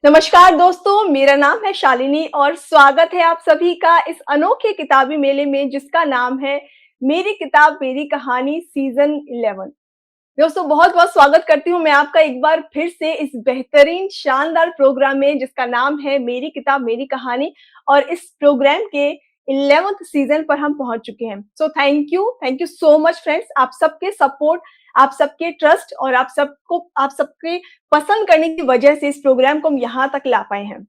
नमस्कार दोस्तों, मेरा नाम है शालिनी और स्वागत है आप सभी का इस अनोखे किताबी मेले में जिसका नाम है मेरी किताब मेरी कहानी सीजन 11। दोस्तों बहुत-बहुत स्वागत करती हूँ मैं आपका एक बार फिर से इस बेहतरीन शानदार प्रोग्राम में जिसका नाम है मेरी किताब मेरी कहानी और इस प्रोग्राम के 11th सीजन पर हम पहुंच चुके हैं। So thank you so much friends, आप सबके सपोर्ट, आप सबके ट्रस्ट और आप सबके पसंद करने की वजह से इस प्रोग्राम को हम यहाँ तक ला पाए हैं।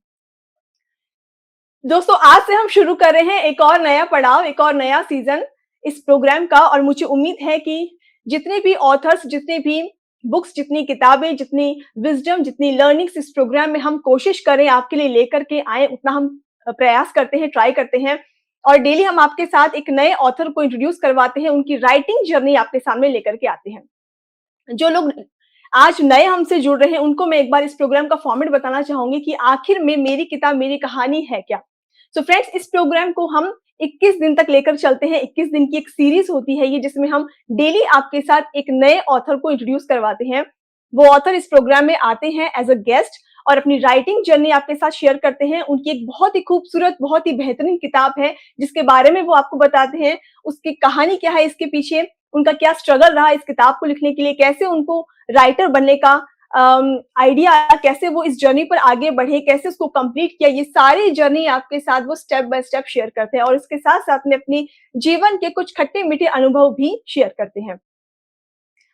दोस्तों आज से हम शुरू कर रहे हैं एक और नया पड़ाव, एक और नया सीजन इस प्रोग्राम का और मुझे उम्मीद है कि जितने भी ऑथर्स, जितने भी बुक्स, जितनी किताबें, जितनी विज़डम, जितनी लर्निंग्स इस प्रोग्राम में हम कोशिश करें आपके लिए लेकर के आएँ, उतना हम प्रयास करते हैं, ट्राई करते हैं और डेली हम आपके साथ एक नए ऑथर को इंट्रोड्यूस करवाते हैं, उनकी राइटिंग जर्नी आपके सामने लेकर के आते हैं। जो लोग आज नए हमसे जुड़ रहे हैं, उनको मैं एक बार इस प्रोग्राम का फॉर्मेट बताना चाहूँगी कि आखिर में मेरी किताब मेरी कहानी है क्या? सो फ्रेंड्स, इस प्रोग्राम को हम 21 दिन तक लेकर चलते हैं। 21 दिन की एक सीरीज़ होती है ये, जिसमें हम डेली आपके साथ एक नए ऑथर को इंट्रोड्यूस करवाते हैं। वो ऑथर इस प्रोग्राम में आते हैं एज़ अ गेस्ट और अपनी राइटिंग जर्नी आपके साथ शेयर करते हैं। उनकी एक बहुत ही खूबसूरत, बहुत ही बेहतरीन किताब है, जिसके बारे में वो आपको बताते हैं। उसकी कहानी क्या है इसके पीछे, उनका क्या स्ट्रगल रहा इस किताब को लिखने के लिए, कैसे उनको राइटर बनने का आइडिया आया, कैसे वो इस जर्नी पर आगे बढ़े, कैसे उसको कंप्लीट किया, ये सारी जर्नी आपके साथ वो स्टेप बाय स्टेप शेयर करते हैं और इसके साथ-साथ में अपने जीवन के कुछ खट्टे-मीठे अनुभव भी शेयर करते हैं।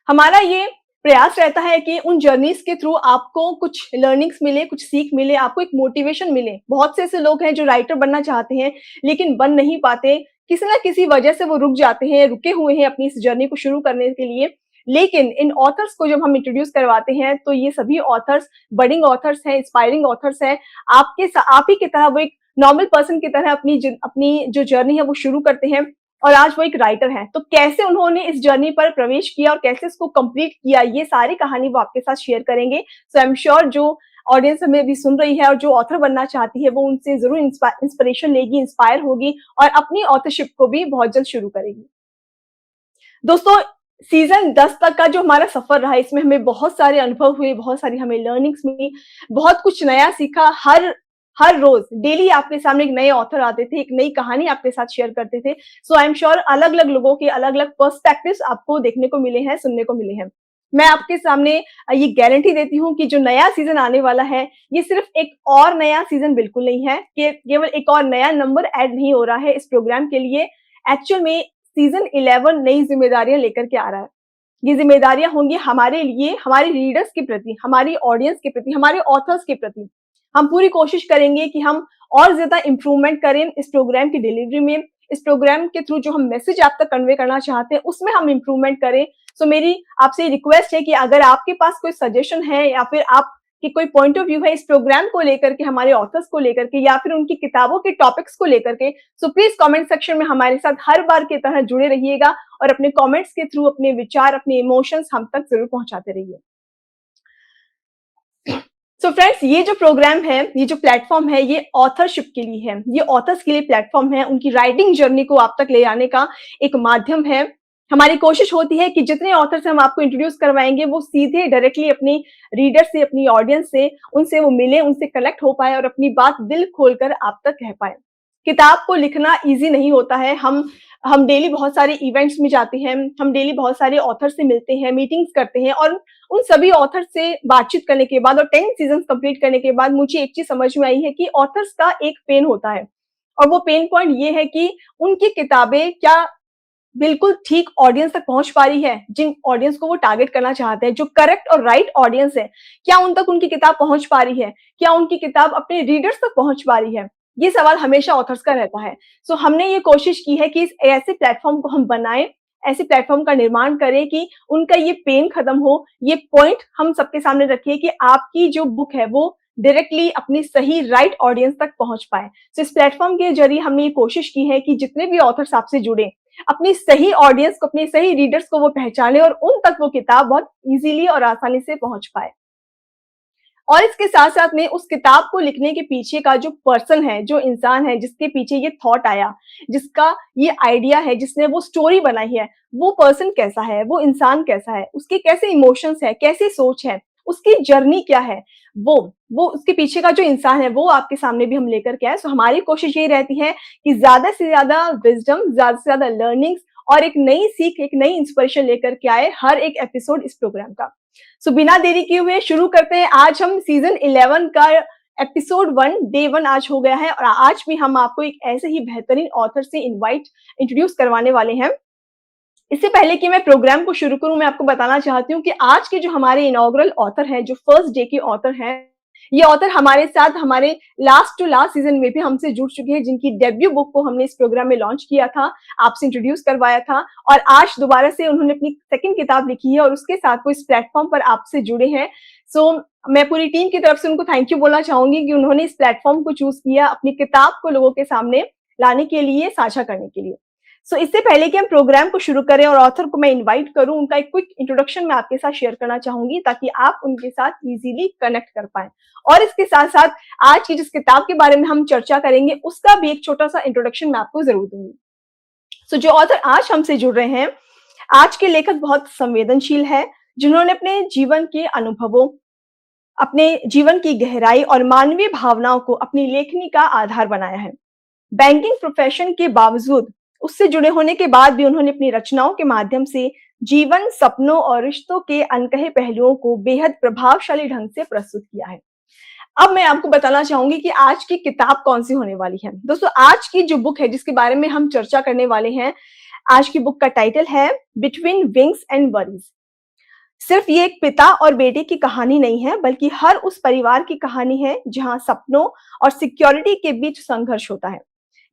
हमारा ये प्रयास रहता है कि उन जर्नीज़ के थ्रू आपको कुछ लर्निंग्स मिले, कुछ सीख मिले, आपको एक मोटिवेशन मिले। बहुत से ऐसे लोग हैं जो राइटर बनना चाहते हैं, लेकिन बन नहीं पाते। किसी न किसी वजह से वो रुक जाते हैं, रुके हुए हैं अपनी इस जर्नी को शुरू करने के लिए। लेकिन इन ऑथर्स को जब हम इंट्रोड्यूस करवाते हैं, तो ये सभी ऑथर्स बडिंग ऑथर्स हैं, इंस्पायरिंग ऑथर्स हैं। आप ही की तरह वो एक नॉर्मल पर्सन की तरह अपनी जो जर्नी है वो शुरू करते हैं और आज वो एक राइटर हैं। तो कैसे उन्होंने इस जर्नी पर प्रवेश किया और कैसे इसको कंप्लीट किया, ये सारी कहानी वो आपके साथ शेयर करेंगे। सो आई एम श्योर जो ऑडियंस हमें अभी सुन रही है और जो ऑथर बनना चाहती है, वो उनसे ज़रूर इंस्पिरेशन लेगी, इंस्पायर होगी और अपनी ऑथरशिप को भी बहुत जल्द शुरू करेगी। दोस्तों, सीज़न 10 तक का जो हमारा सफ़र रहा, इसमें हमें बहुत सारे अनुभव हुए, बहुत सारी हमें लर्निंग्स मिली, बहुत कुछ नया सीखा। हर रोज़ डेली आपके सामने एक नए ऑथर आते थे, एक नई कहानी आपके साथ शेयर करते थे। सो आई एम श्योर अलग-अलग लोगों के अलग-अलग पर्सपेक्टिव्स आपको देखने को मिले हैं, सुनने को मिले हैं। मैं आपके सामने ये गारंटी देती हूँ कि जो नया सीज़न आने वाला है, ये सिर्फ़ एक और नया सीज़न बिल्कुल नहीं है, कि केवल एक और नया नंबर ऐड नहीं हो रहा है इस प्रोग्राम के लिए। एक्चुअल में सीज़न 11 नई ज़िम्मेदारियाँ लेकर के आ रहा है। ये ज़िम्मेदारियाँ होंगी हमारे लिए, हमारे रीडर्स के प्रति, हमारी ऑडियंस के प्रति, हमारे ऑथर्स के प्रति। हम पूरी कोशिश करेंगे कि हम और ज़्यादा इम्प्रूवमेंट करें इस प्रोग्राम की डिलीवरी में, इस प्रोग्राम के थ्रू जो हम मैसेज आप तक कन्वे करना चाहते हैं, उसमें हम इम्प्रूवमेंट करें। सो मेरी आपसे रिक्वेस्ट है कि अगर आपके पास कोई सजेशन है या फिर आपकी कोई पॉइंट ऑफ व्यू है इस प्रोग्राम को लेकर के, हमारे ऑथर्स को लेकर के या फिर उनकी किताबों के टॉपिक्स को लेकर के, सो प्लीज़ कमेंट सेक्शन में हमारे साथ हर बार की तरह जुड़े रहिएगा और अपने कमेंट्स के थ्रू अपने विचार, अपने इमोशंस हम तक ज़रूर पहुँचाते रहिए। सो फ्रेंड्स, ये जो प्रोग्राम है, ये जो प्लेटफॉर्म है, ये ऑथरशिप के लिए है। ये ऑथर्स के लिए प्लेटफॉर्म है, उनकी राइटिंग जर्नी को आप तक ले आने का एक माध्यम है। हमारी कोशिश होती है कि जितने ऑथर से हम आपको इंट्रोड्यूस करवाएँगे, वो सीधे डायरेक्टली अपनी रीडर से, अपनी ऑडियंस से, उनसे वो मिले, उनसे कनेक्ट हो पाएँ और अपनी बात दिल खोलकर आप तक कह पाएँ। किताब को लिखना ईज़ी नहीं होता है। हम डेली बहुत सारे इवेंट्स में जाते हैं, हम डेली बहुत सारे ऑथर से मिलते हैं, मीटिंग्स करते हैं और उन सभी ऑथर से बातचीत करने के बाद और 10 सीज़न्स कंप्लीट करने के बाद मुझे एक चीज़ समझ में आई है कि ऑथर्स का एक पेन होता है और वो पेन पॉइंट ये है कि उनकी किताबें क्या बिल्कुल ठीक ऑडियंस तक पहुँच पा रही है, जिन ऑडियंस को वो टारगेट करना चाहते हैं, जो करेक्ट और राइट ऑडियंस है, क्या उन तक उनकी किताब पहुँच पा रही है? क्या उनकी किताब अपने रीडर्स तक पहुँच पा रही है? ये सवाल हमेशा ऑथर्स का रहता है। सो हमने ये कोशिश की है कि इस ऐसे प्लेटफ़ॉर्म को हम बनाएँ, ऐसे प्लेटफ़ॉर्म का निर्माण करें कि उनका ये पेन खत्म हो, ये पॉइंट हम सबके सामने रखें कि आपकी जो बुक है वो डायरेक्टली अपनी सही राइट ऑडियंस तक पहुँच पाए। सो इस प्लेटफ़ॉर्म के ज़रिए हमने ये कोशिश की है कि जितने भी ऑथर्स आपसे जुड़े, अपनी सही ऑडियंस को, अपने सही रीडर्स को वो पहचाने और उन तक वो किताब बहुत ईज़िली और आसानी से पहुँच पाए। और इसके साथ-साथ में उस किताब को लिखने के पीछे का जो पर्सन है, जो इंसान है, जिसके पीछे ये थॉट आया, जिसका ये आइडिया है, जिसने वो स्टोरी बनाई है, वो पर्सन कैसा है, वो इंसान कैसा है, उसके कैसे इमोशंस हैं, कैसी सोच है, उसकी जर्नी क्या है, वो वो उसके पीछे का जो इंसान है वो आपके सामने भी हम लेकर के आए। सो हमारी कोशिश ये रहती है कि ज़्यादा से ज़्यादा विज़डम, ज़्यादा से ज़्यादा लर्निंग्स और एक नई सीख, एक नई इंस्पिरेशन लेकर के आए हर एक एपिसोड इस प्रोग्राम का। सो बिना देरी किए हुए शुरू करते हैं। आज हम सीज़न 11 का एपिसोड 1 डे 1 आज हो गया है और आज भी हम आपको एक ऐसे ही बेहतरीन ऑथर से इंट्रोड्यूस करवाने वाले हैं। इससे पहले कि मैं प्रोग्राम को शुरू करूँ, मैं आपको बताना चाहती हूँ कि आज के जो हमारे इनॉग्रल ऑथर हैं, जो फर्स्ट डे के ऑथर हैं, ये ऑथर हमारे साथ हमारे लास्ट टू लास्ट सीज़न में भी हमसे जुड़ चुके हैं, जिनकी डेब्यू बुक को हमने इस प्रोग्राम में लॉन्च किया था, आपसे इंट्रोड्यूस करवाया था और आज दोबारा से उन्होंने अपनी सेकंड किताब लिखी है और उसके साथ वो इस प्लेटफ़ॉर्म पर आपसे जुड़े हैं। सो मैं पूरी टीम की तरफ से उनको थैंक यू बोलना चाहूँगी कि उन्होंने इस प्लेटफ़ॉर्म को चूज़ किया, अपनी किताब को लोगों के सामने लाने के लिए, साझा करने के लिए। सो इससे पहले कि हम प्रोग्राम को शुरू करें और ऑथर को मैं इनवाइट करूं, उनका एक क्विक इंट्रोडक्शन मैं आपके साथ शेयर करना चाहूंगी ताकि आप उनके साथ इजीली कनेक्ट कर पाएं। और इसके साथ साथ आज की जिस किताब के बारे में हम चर्चा करेंगे उसका भी एक छोटा सा इंट्रोडक्शन मैं आपको जरूर दूंगी। सो जो ऑथर आज हमसे जुड़ रहे हैं, आज के लेखक बहुत संवेदनशील है, जिन्होंने अपने जीवन के अनुभवों, अपने जीवन की गहराई और मानवीय भावनाओं को अपनी लेखनी का आधार बनाया है। बैंकिंग प्रोफेशन के बावजूद, उससे जुड़े होने के बाद भी उन्होंने अपनी रचनाओं के माध्यम से जीवन, सपनों और रिश्तों के अनकहे पहलुओं को बेहद प्रभावशाली ढंग से प्रस्तुत किया है। अब मैं आपको बताना चाहूंगी कि आज की किताब कौन-सी होने वाली है। दोस्तों, आज की जो बुक है जिसके बारे में हम चर्चा करने वाले हैं, आज की बुक का टाइटल है बिटवीन विंग्स एंड वरीज। सिर्फ ये एक पिता और बेटे की कहानी नहीं है, बल्कि हर उस परिवार की कहानी है जहां सपनों और सिक्योरिटी के बीच संघर्ष होता है।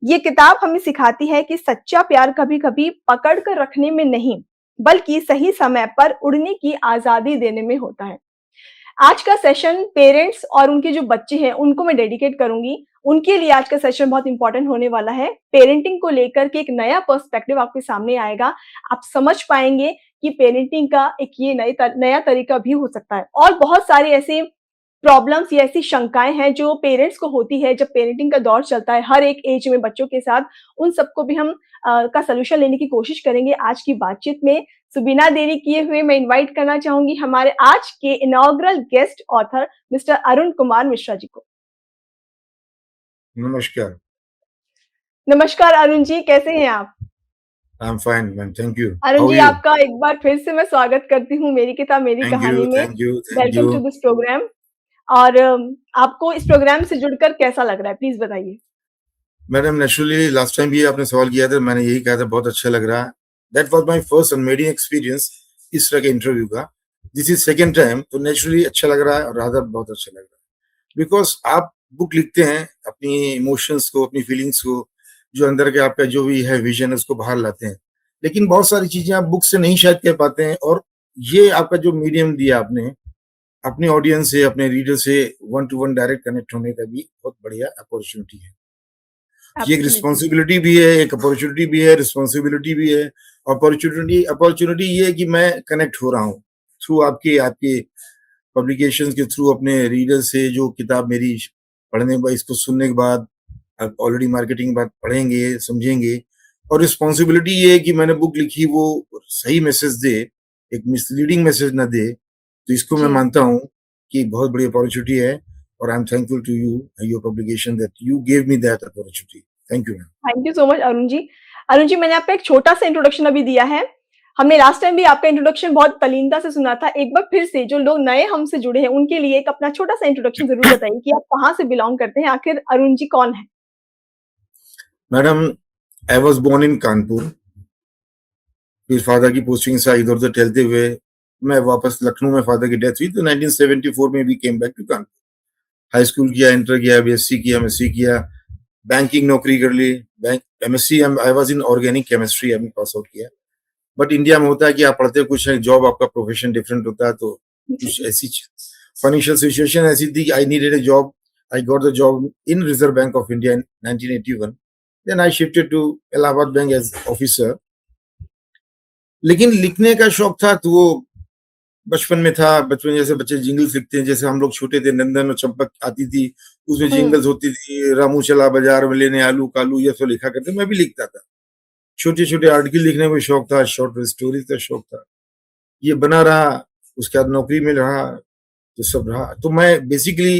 ये किताब हमें सिखाती है कि सच्चा प्यार कभी-कभी पकड़ कर रखने में नहीं, बल्कि सही समय पर उड़ने की आजादी देने में होता है। आज का सेशन पेरेंट्स और उनके जो बच्चे हैं उनको मैं डेडिकेट करूंगी। उनके लिए आज का सेशन बहुत इंपॉर्टेंट होने वाला है। पेरेंटिंग को लेकर के एक नया पर्सपेक्टिव आपके सामने आएगा। आप समझ पाएंगे कि पेरेंटिंग का एक ये नया तरीका भी हो सकता है और बहुत सारे ऐसे प्रॉब्लम्स या ऐसी शंकाएं हैं जो पेरेंट्स को होती है जब पेरेंटिंग का दौर चलता है हर एक एज में बच्चों के साथ, उन सबको भी हम का सॉल्यूशन लेने की कोशिश करेंगे आज की बातचीत में। सो बिना देरी किए हुए मैं इनवाइट करना चाहूंगी हमारे आज के inaugural guest author mister Arun Kumar Mishra ji को। नमस्कार। नमस्कार अरुण जी, कैसे हैं आप? I am fine ma'am, thank you. Arun how ji, are you? आपका एक बार फिर से मैं स्वागत करती हूँ मेरी किताब मेरी थैंक कहानी यू, में। Thank you, thank welcome you. To this programme. और आपको इस प्रोग्राम से जुड़कर कैसा लग रहा है, प्लीज बताइए। मैडम, नेचुरली लास्ट टाइम भी आपने सवाल किया था, मैंने यही कहा था बहुत अच्छा लग रहा है। That was my first and madding experience इस तरह के इंटरव्यू का। दिस इज सेकंड टाइम, तो नेचुरली अच्छा लग रहा है और रादर बहुत अच्छा लग रहा है। बिकॉज आप बुक लिखते हैं, अपनी इमोशंस को, अपनी फीलिंग्स को, जो अंदर के आपका जो भी है विजन है उसको बाहर लाते हैं। लेकिन बहुत सारी चीजें आप बुक से नहीं शायद कह पाते हैं, और ये आपका जो मीडियम दिया आपने अपने ऑडियंस से, अपने रीडर से one two one direct connect होने का भी बहुत बढ़िया अपॉर्चुनिटी है। ये एक एब्सोल्युटली। रिस्पॉन्सिबिलिटी भी है, एक अपॉर्चुनिटी भी है, रिस्पॉन्सिबिलिटी भी है। अपॉर्चुनिटी अपॉर्चुनिटी ये है कि मैं कनेक्ट हो रहा हूँ थ्रू आपके आपके पब्लिकेशन के थ्रू, अपने रीडर से जो किताब मेरी पढ़ने के बाद, इसको सुनने के बाद, अब ऑलरेडी मार्केटिंग के बाद पढ़ेंगे, समझेंगे। और रिस्पॉन्सिबिलिटी ये है कि मैंने बुक लिखी वो सही मैसेज दे, एक मिसलीडिंग मैसेज ना दे। तो इसको मैं जी, मानता हूँ कि बहुत बड़ी अपॉर्चुनिटी है, और I am thankful to you, your publication, that you gave me that opportunity. Thank you ma'am. Thank you so much Arun ji. Arun ji, मैंने आपको एक छोटा सा इंट्रोडक्शन अभी दिया है। हमने लास्ट टाइम भी आपका इंट्रोडक्शन बहुत तल्लीनता से सुना था। एक बार फिर से जो लोग नए हमसे जुड़े हैं उनके लिए एक अपना छोटा सा इंट्रोडक्शन जरूर बताइए कि आप कहाँ से बिलोंग करते हैं, आखिर अरुण जी कौन है? Madam, I was born in Kanpur. फिर फादर की पोस्टिंग से इधर उधर टहलते हुए मैं वापस लखनऊ में, फादर की डेथ हुई तो 1974 में भी came back to Kanpur. High school किया, इंटर किया, बीएससी किया, एमएससी किया, बैंकिंग नौकरी कर ली। Bank MSc I was in organic chemistry, MA pass out किया। बट इंडिया में होता है कि आप पढ़ते कुछ है, जॉब आपका प्रोफेशन डिफरेंट होता है। तो कुछ ऐसी फाइनेंशियल सिचुएशन ऐसी थी कि I needed a job. I got the job in Reserve Bank of India in 1981। Then I shifted to Allahabad Bank as officer. लेकिन लिखने का शौक था तो वो बचपन में था। बचपन में जैसे बच्चे जिंगल्स लिखते हैं, जैसे हम लोग छोटे थे, नंदन और चंपक आती थी, उसमें हम्म। जिंगल्स होती थी, रामू चला बाजार में लेने आलू कालू, ये सब लिखा करते, मैं भी लिखता था। छोटे छोटे आर्टिकल लिखने में शौक था, शॉर्ट स्टोरीज का शौक था। ये बना रहा, उसके बाद नौकरी में रहा। तो सब रहा। तो मैं बेसिकली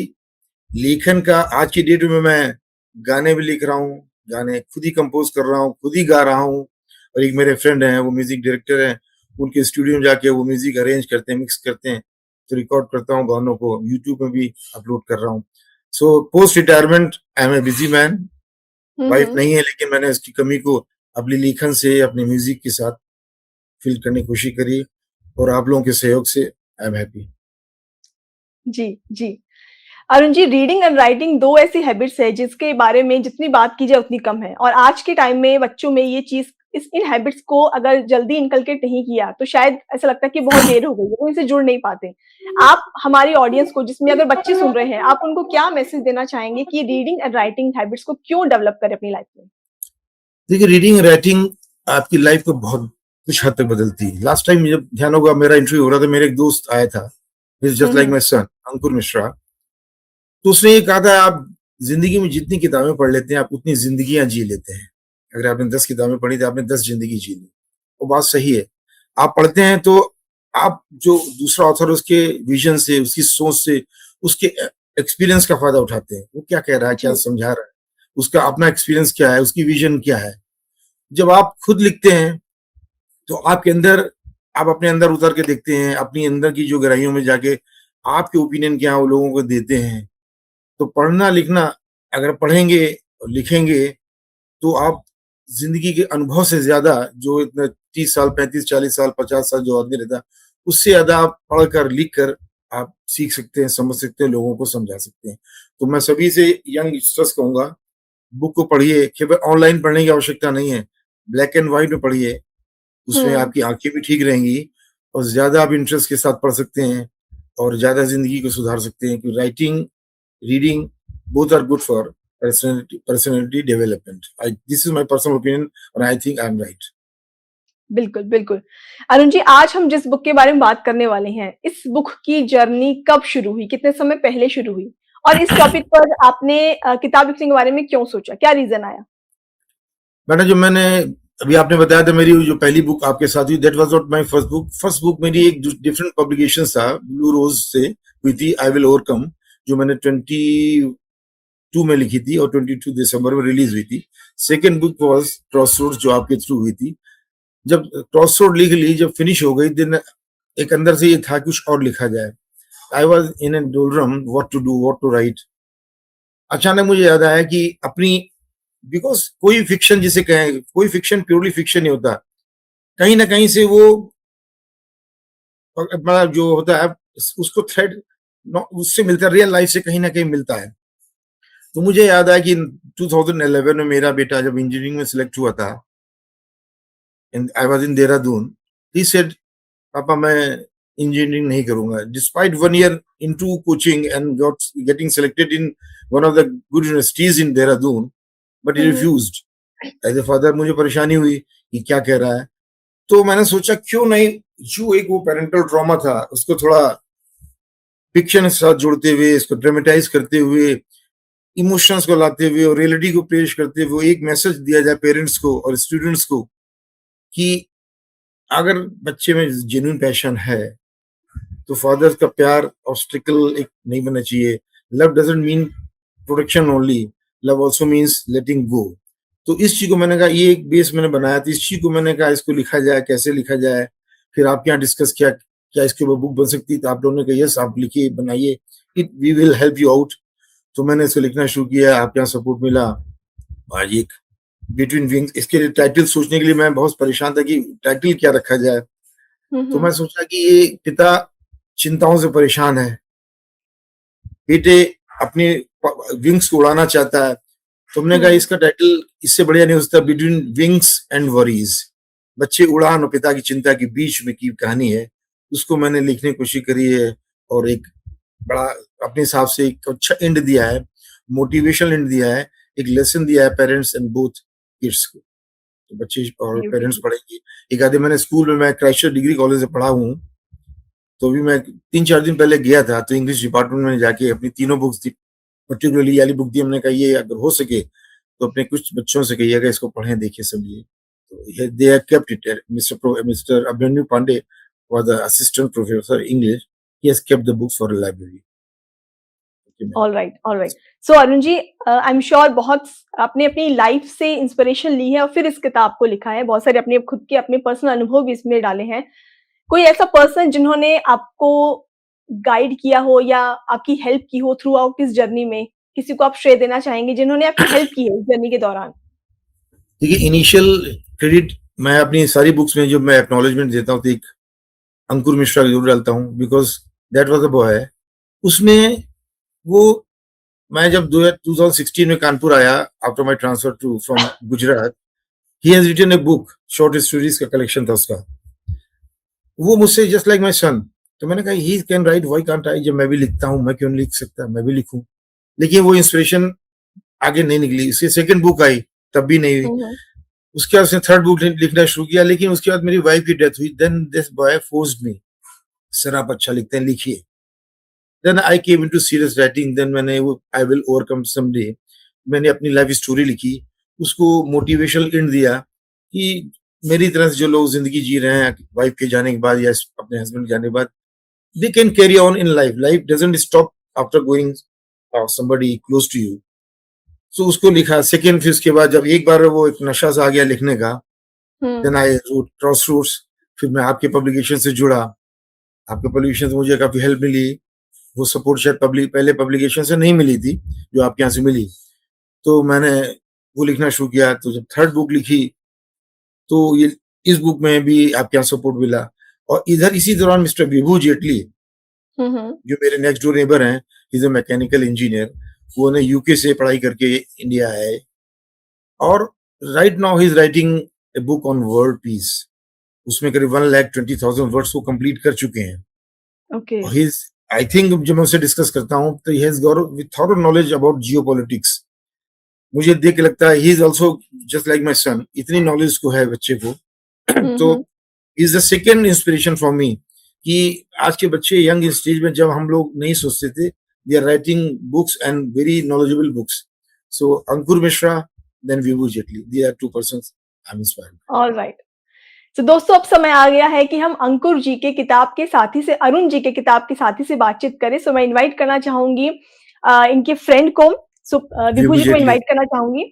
लेखन का आज की डेट में मैं गाने भी लिख रहा हूँ, गाने खुद ही कंपोज कर रहा हूँ, खुद ही गा रहा हूँ। और एक मेरे फ्रेंड हैं, वो म्यूजिक डायरेक्टर हैं, उनके स्टूडियो में जाके वो म्यूजिक अरेंज करते हैं, मिक्स करते हैं, तो रिकॉर्ड करता हूँ गानों को, यूट्यूब में भी अपलोड कर रहा हूँ। So post retirement I am a busy man. Wife hmm. नहीं है, लेकिन मैंने इसकी कमी को अपनी लेखन से, अपने म्यूजिक के साथ फिल करने की कोशिश करी, और आप लोगों के सहयोग से आई एम हैप्पी। जी, जी। Arun ji, reading and writing 2 ऐसी हैबिट्स है जिसके बारे में जितनी बात की जाए उतनी कम है, और आज के टाइम में बच्चों में ये चीज़ इन हैबिट्स को अगर जल्दी इनकलकेट नहीं किया तो शायद ऐसा लगता है कि बहुत देर हो गई है, वो इनसे जुड़ नहीं पाते। आप हमारी ऑडियंस को, जिसमें अगर बच्चे सुन रहे हैं, आप उनको क्या मैसेज देना चाहेंगे कि रीडिंग एंड राइटिंग हैबिट्स को क्यों डेवलप करें अपनी लाइफ में? देखिए, रीडिंग राइटिंग आपकी लाइफ को बहुत कुछ हद तक बदलती है। लास्ट टाइम जब ध्यान होगा मेरा इंटरव्यू हो रहा था, मेरे एक दोस्त आया था, हुँ, जस्ट लाइक हुँ। माई सन अंकुर मिश्रा। तो उसने ये कहा था, आप जिंदगी में जितनी किताबें पढ़ लेते हैं, आप उतनी जिंदगियां जी लेते हैं। अगर आपने 10 किताबें पढ़ी तो आपने 10 जिंदगी जी ली। वो बात सही है। आप पढ़ते हैं तो आप जो दूसरा ऑथर उसके विजन से, उसकी सोच से, उसके एक्सपीरियंस का फायदा उठाते हैं। वो क्या कह रहा है, क्या जी, समझा रहा है, उसका अपना एक्सपीरियंस क्या है, उसकी विजन क्या है। जब आप खुद लिखते हैं तो आपके अंदर, आप अपने अंदर उतर के देखते हैं, अपनी अंदर की जो गहराइयों में जाके आपके ओपिनियन क्या है वो लोगों को देते हैं। तो पढ़ना लिखना, अगर पढ़ेंगे और लिखेंगे तो आप जिंदगी के अनुभव से ज्यादा, जो इतना 30 साल, 35, 40 साल, 50 साल जो आदमी रहता है, उससे ज्यादा आप पढ़कर लिख कर आप सीख सकते हैं, समझ सकते हैं, लोगों को समझा सकते हैं। तो मैं सभी से, यंगस्टर्स कहूंगा, बुक को पढ़िए। केवल ऑनलाइन पढ़ने की आवश्यकता नहीं है, ब्लैक एंड व्हाइट में पढ़िए। उसमें हुँ। आपकी आंखें भी ठीक रहेंगी, और ज्यादा आप इंटरेस्ट के साथ पढ़ सकते हैं, और ज्यादा जिंदगी को सुधार सकते हैं। क्योंकि writing, reading, both are good for personality development. This is my personal opinion, और I think I am right. बिल्कुल, बिल्कुल। अरुण जी, आज हम जिस बुक के बारे में बात करने वाले हैं, इस बुक की जर्नी कब शुरू हुई? कितने समय पहले शुरू हुई? और इस टॉपिक पर आपने किताब लिखने के बारे में क्यों सोचा? क्या रीज़न आया? मैडम, जो मैंने अभी आपने बताया था, मेरी जो पहली बुक आपके साथ हुई, that was not my first book. First book मेरी एक डिफरेंट पब्लिकेशन था, ब्लू रोज से हुई थी, आई विल ओवरकम, जो मैंने 22 में लिखी थी, और 22 दिसंबर में रिलीज हुई थी। सेकेंड बुक वॉज क्रॉसरोड्स, जो आपके थ्रू हुई थी। जब क्रॉसरोड लिख ली, जब फिनिश हो गई, दिन एक अंदर से ये था कुछ और लिखा जाए। I was in a dilemma, what to do, what to write. अचानक मुझे याद आया कि अपनी, बिकॉज कोई फिक्शन जिसे कहें, कोई फिक्शन प्योरली फिक्शन नहीं होता, कहीं ना कहीं से वो मतलब जो होता है उसको थ्रेड उससे मिलता है, रियल लाइफ से कहीं ना कहीं मिलता है। तो मुझे याद आया कि 2011 में मेरा बेटा जब इंजीनियरिंग में सिलेक्ट हुआ था, I was in Dehradun, he said, पापा मैं इंजीनियरिंग नहीं करूंगा, despite 1 year into coaching and got getting selected in one of the good universities in Dehradun, but he hmm, hmm. Refused. As a father मुझे परेशानी हुई कि क्या कह रहा है। तो मैंने सोचा क्यों नहीं, जो एक वो पेरेंटल ट्रॉमा था उसको थोड़ा फिक्शन के साथ जोड़ते हुए, इसको ड्रामेटाइज करते हुए, इमोशंस को लाते हुए और रियलिटी को पेश करते हुए एक मैसेज दिया जाए पेरेंट्स को और स्टूडेंट्स को कि अगर बच्चे में जेन्युइन पैशन है तो फादर का प्यार ऑब्स्टिकल एक नहीं बनना चाहिए। Love doesn't mean protection only, love also means letting go. तो इस चीज को मैंने कहा, ये एक बेस मैंने बनाया था, इस चीज को मैंने कहा इसको लिखा जाए, कैसे लिखा जाए। फिर आपके यहाँ डिस्कस किया क्या इसके ऊपर बुक बन सकती है, तो आप लोगों ने कहा यस, आप लिखिए, बनाइए, it we will help you out. तो मैंने इसको लिखना शुरू किया, आपके यहाँ सपोर्ट मिला। आज एक बिटवीन विंग्स, इसके लिए टाइटल सोचने के लिए मैं बहुत परेशान था कि टाइटल क्या रखा जाए। हुँ, तो मैं हुँ। सोचा कि ये पिता चिंताओं से परेशान है, बेटे अपने विंग्स को उड़ाना चाहता है। तो हमने कहा हुँ। इसका टाइटल इससे बढ़िया नहीं हो सकता, बिटवीन विंग्स एंड वरीज, बच्चे उड़ान और पिता की चिंता के बीच में की कहानी है। उसको मैंने लिखने की कोशिश करी है, और एक बड़ा अपने हिसाब से एक अच्छा एंड दिया है, मोटिवेशनल एंड दिया है, एक लेसन दिया है पेरेंट्स एंड बोथ किड्स को। तो बच्चे और पेरेंट्स ब्यूटीफुल। पढ़ेंगे। एक आधे मैंने स्कूल में, मैं क्राइस्ट डिग्री कॉलेज से पढ़ा हूँ, तो भी मैं 3-4 दिन पहले गया था, तो इंग्लिश डिपार्टमेंट में जाके अपनी तीनों बुक्स दी, पर्टिकुलरली ये वाली बुक दी। हमने कहा ये अगर हो सके तो अपने कुछ बच्चों से कहिएगा इसको पढ़ें, देखिए, समझिए। तो they have kept it. Mister Abhimanyu Pandey was the assistant professor English, he has kept the books for a library. Okay, ma'am. All right so Arun ji, I am sure बहुत आपने अपनी लाइफ से इंस्पिरेशन ली है और फिर इस किताब को लिखा है, बहुत सारे अपने खुद के अपने पर्सनल अनुभव भी इसमें डाले हैं। कोई ऐसा पर्सन जिन्होंने आपको गाइड किया हो या आपकी हेल्प की हो थ्रू आउट इस जर्नी में, किसी को आप श्रेय देना चाहेंगे जिन्होंने आपकी हेल्प की है इस जर्नी के दौरान? देखिए, इनिशियल क्रेडिट मैं अपनी सारी बुक्स में जो मैं एक्नॉलेजमेंट देता हूँ तो एक अंकुर मिश्रा जरूर डालता हूँ, because that was a boy. उसमें वो मैं जब 2016 में कानपुर आया after my transfer to from Gujarat, he has written a book, short stories का कलेक्शन था उसका। वो मुझसे जस्ट लाइक माय सन, तो मैंने कहा he can write, why can't I, जब मैं भी लिखता हूँ मैं क्यों नहीं लिख सकता, मैं भी लिखूं। लेकिन वो इंस्पिरेशन आगे नहीं निकली। उसकी सेकंड बुक आई तब भी नहीं हुई। उसके बाद उसने थर्ड बुक लिखना शुरू किया, लेकिन उसके बाद मेरी वाइफ की डेथ हुई। Then this boy forced me, sir आप अच्छा लिखते हैं, लिखिए। Then I came into serious writing. Then मैंने वो आई विल ओवरकम समडे, मैंने अपनी लाइफ स्टोरी लिखी, उसको मोटिवेशनल एंड दिया कि मेरी तरह से जो लोग जिंदगी जी रहे हैं वाइफ के जाने के बाद या अपने हस्बैंड के जाने के बाद, they can carry on in life, life doesn't stop after going somebody close to you. So उसको लिखा। सेकेंड, फिर उसके बाद जब एक बार वो एक नशा सा आ गया लिखने का, then I wrote cross roots. फिर मैं आपके पब्लिकेशन से जुड़ा, आपके पब्लिकेशन से मुझे काफी हेल्प मिली। वो सपोर्ट शायद पहले पब्लिकेशन से नहीं मिली थी जो आपके यहाँ से मिली, तो मैंने वो लिखना शुरू किया। तो जब थर्ड बुक लिखी तो ये इस बुक में भी आपके यहाँ सपोर्ट मिला। और इधर इसी दौरान मिस्टर विभू जेटली जो मेरे नेक्स्ट डोर नेबर हैं, इज अ मैकेनिकल इंजीनियर, वो ने यूके से पढ़ाई करके इंडिया आए और right now he is writing a book on world peace. उसमें करीब 1,20,000 वर्ड्स को कंप्लीट कर चुके हैं। Okay. He is, I think जब मैं उससे डिस्कस करता हूँ तो he has got with thorough knowledge about geopolitics. मुझे देख के लगता है he is also just like my son, इतनी नॉलेज उसको है बच्चे को। तो is the second inspiration for me कि आज के बच्चे यंग स्टेज में जब हम लोग नहीं सोचते थे, they are writing books and very knowledgeable books. So Ankur Mishra then Vibhu Jaitley, they are two persons I am inspired. Alright. तो दोस्तों, अब समय आ गया है कि हम अंकुर जी के किताब के साथी से, अरुण जी के किताब के साथी से बातचीत करें। सो मैं इनवाइट करना चाहूंगी इनके फ्रेंड को, विभू जी को इनवाइट करना चाहूंगी।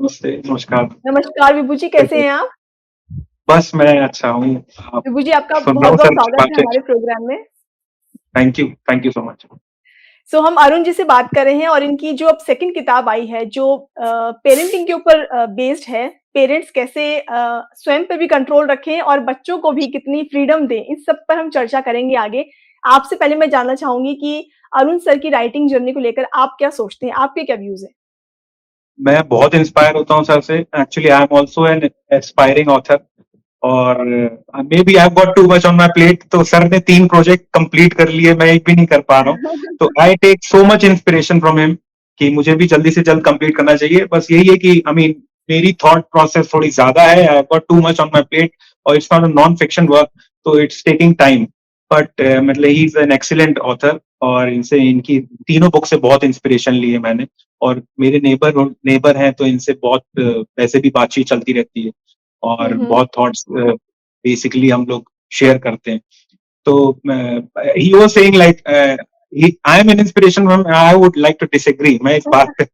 नमस्ते, नमस्कार। नमस्कार विभू जी, कैसे हैं आप? बस मैं अच्छा हूँ। विभू जी, आपका बहुत बहुत स्वागत है हमारे प्रोग्राम में। Thank you so much. So हम अरुण जी से बात कर रहे हैं और इनकी जो अब सेकंड किताब आई है जो पेरेंटिंग के ऊपर बेस्ड है, पेरेंट्स कैसे स्वयं पे भी कंट्रोल रखें और बच्चों को भी कितनी फ्रीडम दें, इस सब पर हम चर्चा करेंगे आगे। आपसे पहले मैं जानना चाहूंगी कि अरुण सर की राइटिंग जर्नी को लेकर आप क्या सोचते हैं, आपके क्या व्यूज हैं? मैं बहुत इंस्पायर होता हूँ सर से। Actually I am also an aspiring author और maybe I have got too much on my plate. तो सर ने 3 प्रोजेक्ट कंप्लीट कर लिए, मैं एक भी नहीं कर पा रहा हूँ। तो I take so much inspiration from him कि मुझे भी जल्दी से जल्द कंप्लीट करना चाहिए। बस यही है कि आई मीन मेरी थॉट प्रोसेस थोड़ी ज्यादा है, I have got too much on my plate और it's not a non fiction work, तो इट्स टेकिंग टाइम। बट मतलब he is an excellent author और इनसे इनकी तीनों बुक से बहुत इंस्पिरेशन ली है मैंने। और मेरे नेबर हैं तो इनसे बहुत वैसे भी बातचीत चलती रहती है और बहुत थॉट्स बेसिकली हम लोग शेयर करते हैं। तो he was saying like I am an inspiration from, I would like to disagree. मैं इस बात पे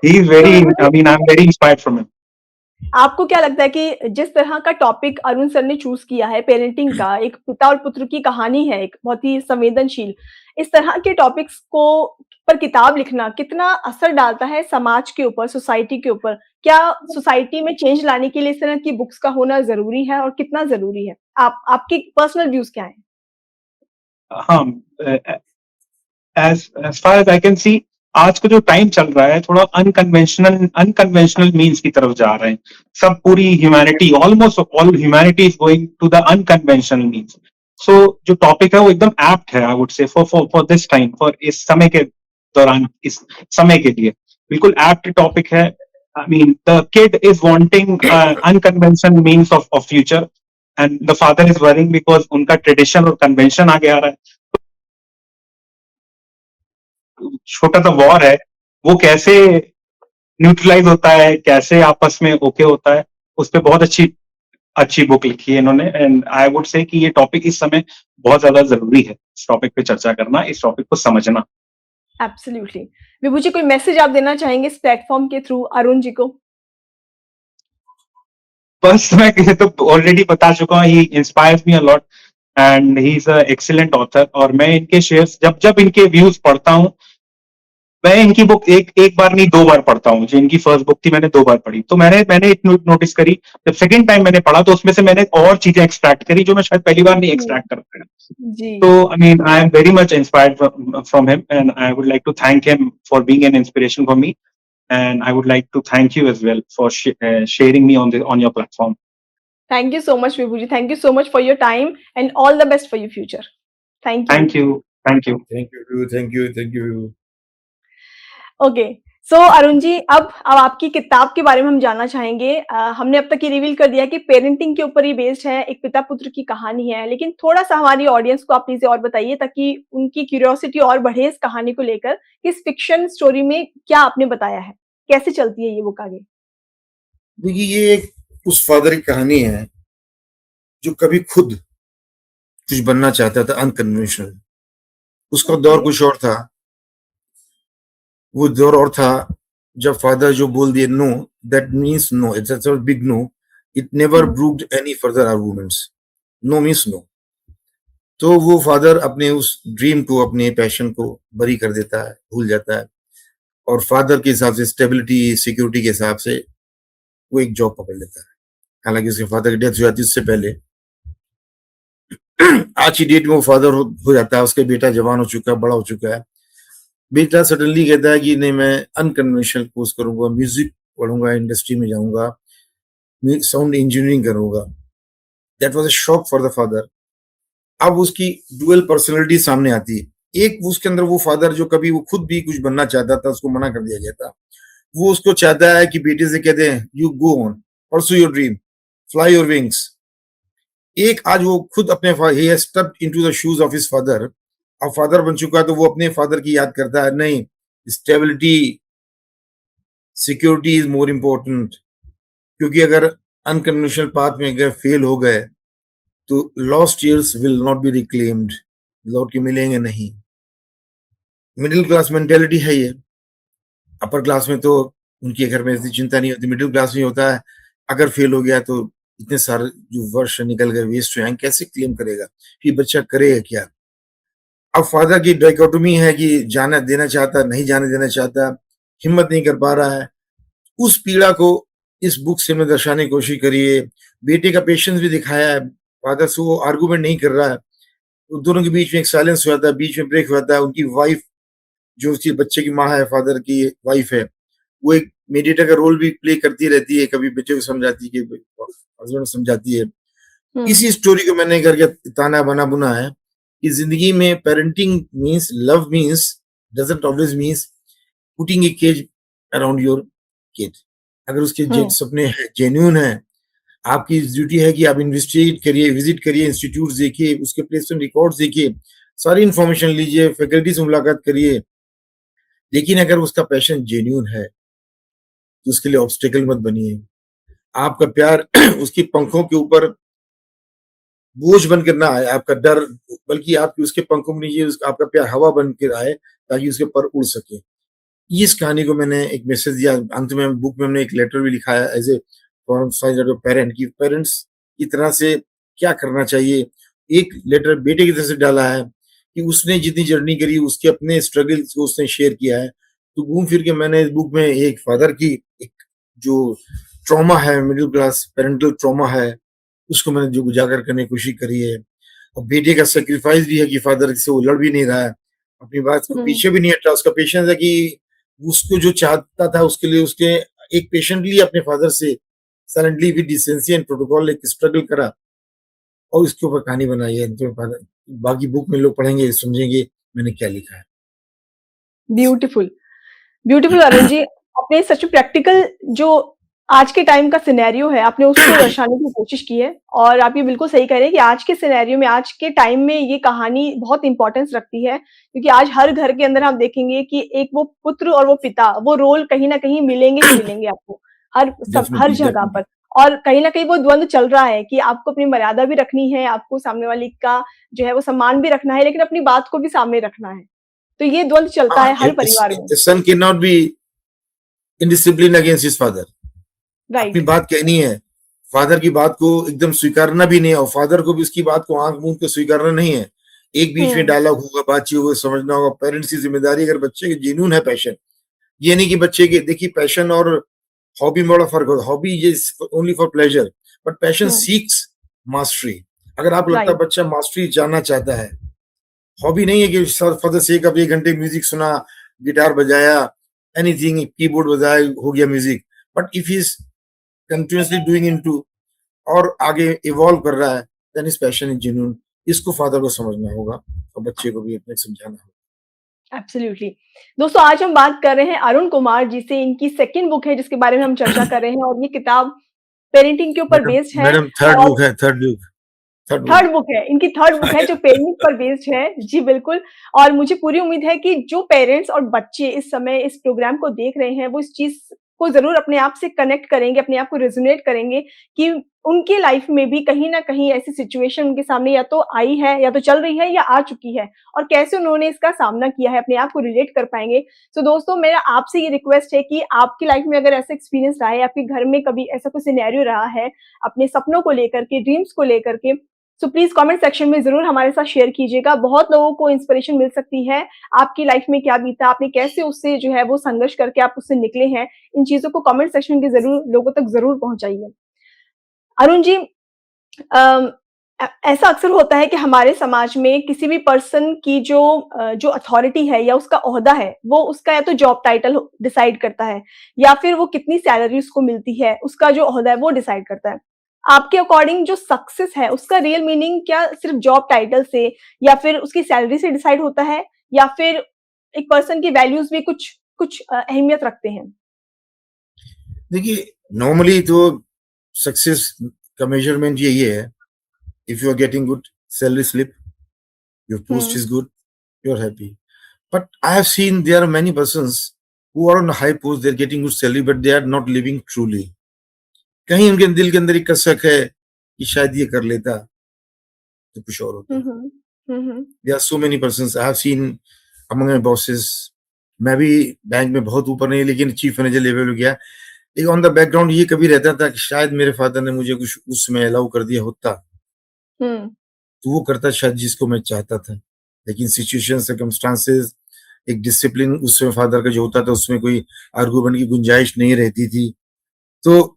he is very, I mean I am very inspired from him. आपको क्या लगता है कि जिस तरह का टॉपिक अरुण सर ने चूज किया है, पेरेंटिंग का, एक पिता और पुत्र की कहानी है, एक बहुत ही संवेदनशील, इस तरह के टॉपिक्स को पर किताब लिखना कितना असर डालता है समाज के ऊपर, सोसाइटी के ऊपर? क्या सोसाइटी में चेंज लाने के लिए इस तरह की बुक्स का होना जरूरी है और कितना जरूरी है? आपके पर्सनल व्यूज क्या हैं? हाँ, as far as I can see, आज का जो टाइम चल रहा है थोड़ा अनकन्वेंशनल मीन्स की तरफ जा रहे हैं। सब पूरी humanity, almost all humanity is going to the unconventional means. So जो टॉपिक है वो एकदम एप्ट है, I would say for this time, for इस समय के दौरान, इस समय के लिए बिल्कुल एप्ट टॉपिक है। I mean the kid is wanting unconventional means of future and the father is worrying because उनका ट्रेडिशन और कन्वेंशन आगे आ रहा है। छोटा सा वॉर है, वो कैसे न्यूट्रलाइज होता है, कैसे आपस में ओके होता है, उस पर बहुत अच्छी अच्छी बुक लिखी है इन्होंने, एंड आई वुड से कि ये टॉपिक इस समय बहुत ज्यादा जरूरी है, इस टॉपिक पे चर्चा करना, इस टॉपिक को समझना। एब्सोल्युटली। विभू जी, कोई मैसेज आप देना चाहेंगे इस प्लेटफॉर्म के थ्रू अरुण जी को? बस मैं कहे तो ऑलरेडी बता चुका हूँ, he inspires me a lot and he is a excellent author. और मैं इनके शेयर्स जब जब इनके व्यूज पढ़ता हूँ, मैं इनकी बुक एक बार नहीं 2 बार पढ़ता हूँ। जो इनकी फर्स्ट बुक थी मैंने 2 बार पढ़ी, तो मैंने एक नोटिस करी, जब सेकंड टाइम मैंने पढ़ा तो उसमें से मैंने और चीजें एक्सट्रैक्ट करी जो मैं शायद पहली बार नहीं हम्म, एक्सट्रैक्ट कर पाया। जी। So, I mean, I am very much inspired from him, and I would like to thank him for being an inspiration for me. And I would like to thank you as well for sharing me on your platform. Thank you so much, Vibhu ji. Thank you so much for your time and all the best for your future. Thank you. Thank you. Thank you. Thank you, thank you, thank you. Okay, so Arun ji, अब आपकी किताब के बारे में हम जानना चाहेंगे। हमने अब तक ये रिवील कर दिया कि पेरेंटिंग के ऊपर ये बेस्ड है, एक पिता पुत्र की कहानी है, लेकिन थोड़ा-सा हमारी ऑडियंस को आप प्लीज़ और बताइए ताकि उनकी क्यूरियोसिटी और बढ़े इस कहानी को लेकर कि इस फिक्शन स्टोरी में क्या आपने बताया है? कैसे चलती है ये बुक आगे? देखिए, ये एक उस फादर की कहानी है जो कभी खुद कुछ बनना चाहता था, अनकन्वेंशनल। उसका दौर ओके। कुछ और था। वो दौर और था जब फादर जो बोल दिए no, that means no, it's a big no, it never brooked any further arguments. No means no. तो वो फादर अपने उस ड्रीम को, अपने पैशन को बरी कर देता है, भूल जाता है, और फादर के हिसाब से स्टेबिलिटी, सिक्योरिटी के हिसाब से वो एक जॉब पकड़ लेता है। हालांकि उसके फादर की डेथ हो जाती है उससे पहले। आज की डेट में वो फादर हो जाता है, उसके बेटा जवान हो चुका है, बड़ा हो चुका है। बेटा सडनली कहता है कि नहीं, मैं अनकन्वेंशनल कोर्स करूंगा, म्यूजिक पढ़ूंगा, इंडस्ट्री में जाऊंगा, साउंड इंजीनियरिंग करूंगा। That was a shock for the father. अब उसकी डुअल पर्सनैलिटी सामने आती है। एक उसके अंदर वो फादर जो कभी वो खुद भी कुछ बनना चाहता था, उसको मना कर दिया गया था, वो उसको चाहता है कि बेटे से कहते हैं you go on, pursue your dream, fly your wings. एक आज वो खुद अपने ही has stepped into the shoes of his father. अब फादर बन चुका है तो वो अपने फादर की याद करता है, नहीं, stability, security is more important. क्योंकि अगर अनकन्वेंशनल पाथ में अगर फेल हो गए तो lost years will not be reclaimed, लौट के मिलेंगे नहीं। मिडिल क्लास मेंटेलिटी है ये। अपर क्लास में तो उनके घर में इतनी चिंता नहीं होती, मिडिल क्लास में होता है अगर फेल हो गया तो इतने सारे जो वर्ष निकल गए, वेस्ट हुए, कैसे क्लेम करेगा, फिर बच्चा करेगा क्या। अब फादर की डाइकोटोमी है कि जाना देना चाहता, नहीं जाने देना चाहता, हिम्मत नहीं कर पा रहा है। उस पीड़ा को इस बुक से मैं दर्शाने की कोशिश करी है। बेटे का पेशेंस भी दिखाया है, फादर से वो आर्गुमेंट नहीं कर रहा है, दोनों के बीच में एक साइलेंस हो जाता है, बीच में ब्रेक हो जाता है। उनकी वाइफ जो उसकी बच्चे की माँ है, फादर की वाइफ है, वो एक मीडिएटर का रोल भी प्ले करती रहती है, कभी बच्चे को समझाती है, हस्बैंड समझाती है। इसी स्टोरी को मैंने करके ताना बना बुना है कि जिंदगी में parenting means, love means, doesn't always means putting a cage around your kid. अगर उसके सपने जेन्युइन है, आपकी ड्यूटी है कि आप इन्वेस्टिगेट करिए, विजिट करिए, इंस्टीट्यूट देखिए, उसके प्लेसमेंट रिकॉर्ड्स देखिए, सारी इंफॉर्मेशन लीजिए, फैकल्टी से मुलाकात करिए। लेकिन अगर उसका पैशन जेन्युइन है तो उसके लिए ऑब्स्टेकल मत बनिए। आपका प्यार उसकी पंखों के ऊपर बोझ बनकर ना आए, आपका डर, बल्कि आपकी उसके पंखों में नीचे आपका प्यार हवा बन कर आए ताकि उसके पर उड़ सके। इस कहानी को मैंने एक मैसेज दिया। अंत में बुक में हमने एक लेटर भी लिखा है एज ए पेरेंट की पेरेंट्स की तरह से क्या करना चाहिए। एक लेटर बेटे की तरफ से डाला है कि उसने जितनी जर्नी करी, उसके अपने स्ट्रगल्स को उसने शेयर किया है। तो घूम फिर के मैंने इस बुक में एक फादर की एक जो ट्रॉमा है, मिडिल क्लास पेरेंटल ट्रॉमा है, उसको मैंने जो उजागर करने की कोशिश करी है। और बेटे का सेक्रीफाइस भी है कि फादर से वो लड़ भी नहीं रहा है, अपनी बात को पीछे भी नहीं हट रहा। उसका पेशेंस है कि उसको जो चाहता था उसके लिए उसके एक पेशेंटली अपने फादर से silently with decency and protocol एक स्ट्रगल करा और इसके ऊपर कहानी बनाई है। तो बाकी बुक में लोग पढ़ेंगे, समझेंगे मैंने क्या लिखा है। ब्यूटीफुल, ब्यूटीफुल अरुण जी, आपने सच में प्रैक्टिकल जो आज के टाइम का सिनेरियो है, आपने उसको दर्शाने की कोशिश की है। और आप ये बिल्कुल सही कह रहे हैं कि आज के सिनेरियो में, आज के टाइम में ये कहानी बहुत इंपॉर्टेंस रखती है, क्योंकि आज हर घर के अंदर हम देखेंगे कि एक वो पुत्र और वो पिता, वो रोल कहीं न कहीं मिलेंगे ही मिलेंगे आपको, हर जगह पर। और कहीं न कहीं वो द्वंद चल रहा है कि आपको अपनी मर्यादा भी रखनी है, आपको सामने वाले का जो है वो सम्मान भी रखना है, लेकिन अपनी बात को भी सामने रखना है। तो ये द्वंद चलता हाँ, है हर परिवार में। Son can not be indisciplined against his father. अपनी राइट। बात कहनी है, फादर की बात को एकदम स्वीकारना भी नहीं है और फादर को भी उसकी बात को आंख मूंद के स्वीकारना नहीं है। एक बीच में हुँ, डायलॉग होगा, बातचीत होगा, समझना होगा। पेरेंट्स की जिम्मेदारी, अगर बच्चे के जेन्युइन है पैशन, ये नहीं कि बच्चे के, देखिए पैशन और हॉबी में बड़ा फर्क होता है। Hobby is only for pleasure, but passion hmm, seeks mastery. अगर आप लगता है राइट। बच्चा मास्टरी जानना चाहता है, हॉबी नहीं है कि फॉर द सेक ऑफ 1 घंटे म्यूजिक सुना, गिटार बजाया, एनीथिंग, कीबोर्ड बजाया, हो गया music. But if is continuously doing into और आगे इवॉल्व कर रहा है, then is passion is genuine. इसको फादर को समझना होगा और बच्चे को भी अपने समझाना होगा। एब्सोल्युटली। दोस्तों, आज हम बात कर रहे हैं अरुण कुमार जी से। इनकी सेकंड बुक है जिसके बारे में हम चर्चा कर रहे हैं और ये किताब पेरेंटिंग के ऊपर मैडम बेस्ड है मैडम थर्ड और बुक है, थर्ड बुक। थर्ड बुक है, इनकी थर्ड बुक है जो पेरेंटिंग पर बेस्ड है। जी, बिल्कुल। और मुझे पूरी उम्मीद है कि जो पेरेंट्स और बच्चे इस समय इस प्रोग्राम को देख रहे हैं, वो इस चीज़ को ज़रूर अपने आप से कनेक्ट करेंगे, अपने आप को रेज़ोनेट करेंगे कि उनकी लाइफ़ में भी कहीं न कहीं ऐसी सिचुएशन उनके सामने या तो आई है, या तो चल रही है या आ चुकी है और कैसे उन्होंने इसका सामना किया है, अपने आप को रिलेट कर पाएँगे। तो दोस्तों, मेरा आपसे ये रिक्वेस्ट है कि आपकी लाइफ़ में अगर ऐसा एक्सपीरियंस रहा है, आपके घर में कभी ऐसा कोई सिनेरियो रहा है, अपने सपनों को लेकर के, ड्रीम्स को लेकर के, सो प्लीज़ कमेंट सेक्शन में ज़रूर हमारे साथ शेयर कीजिएगा। बहुत लोगों को इंस्पिरेशन मिल सकती है। आपकी लाइफ़ में क्या बीता, आपने कैसे उससे जो है वो संघर्ष करके आप उससे निकले हैं, इन चीज़ों को कमेंट सेक्शन के ज़रूर लोगों तक ज़रूर पहुँचाइए। अरुण जी, अम, ऐसा अक्सर होता है कि हमारे समाज में किसी भी पर्सन की जो अथॉरिटी है या उसका ओहदा है, वो उसका या तो जॉब टाइटल डिसाइड करता है या फिर वो कितनी सैलरी उसको मिलती है, उसका जो ओहदा है वो डिसाइड करता है। आपके अकॉर्डिंग जो सक्सेस है, उसका रियल मीनिंग क्या सिर्फ जॉब टाइटल से या फिर उसकी सैलरी से डिसाइड होता है या फिर एक पर्सन की वैल्यूज़ भी कुछ कुछ अहमियत रखते हैं? देखिए, नॉर्मली तो सक्सेस का मेजरमेंट यही है, if you are getting good salary slip, your post hmm, is good, you are happy. But I have seen there are many persons who are on a high post, they're getting good salary, but they are not living truly. कहीं उनके दिल के अंदर एक कसक है कि शायद ये कर लेता तो कुछ और हुँ, होता। हुँ। हुँ, हुँ। There are so many persons I have seen among my bosses. मैं भी बैंक में बहुत ऊपर नहीं, लेकिन चीफ मैनेजर लेवल पे गया। एक ऑन द बैकग्राउंड ये कभी रहता था कि शायद मेरे फादर ने मुझे कुछ उस समय अलाउ कर दिया होता, हुँ, तो वो करता शायद जिसको मैं चाहता था। लेकिन सिचुएशन, सर्कमस्टांसेस, एक डिसिप्लिन उस समय फादर का जो होता था, उसमें कोई आर्गुमेंट की गुंजाइश नहीं रहती थी। तो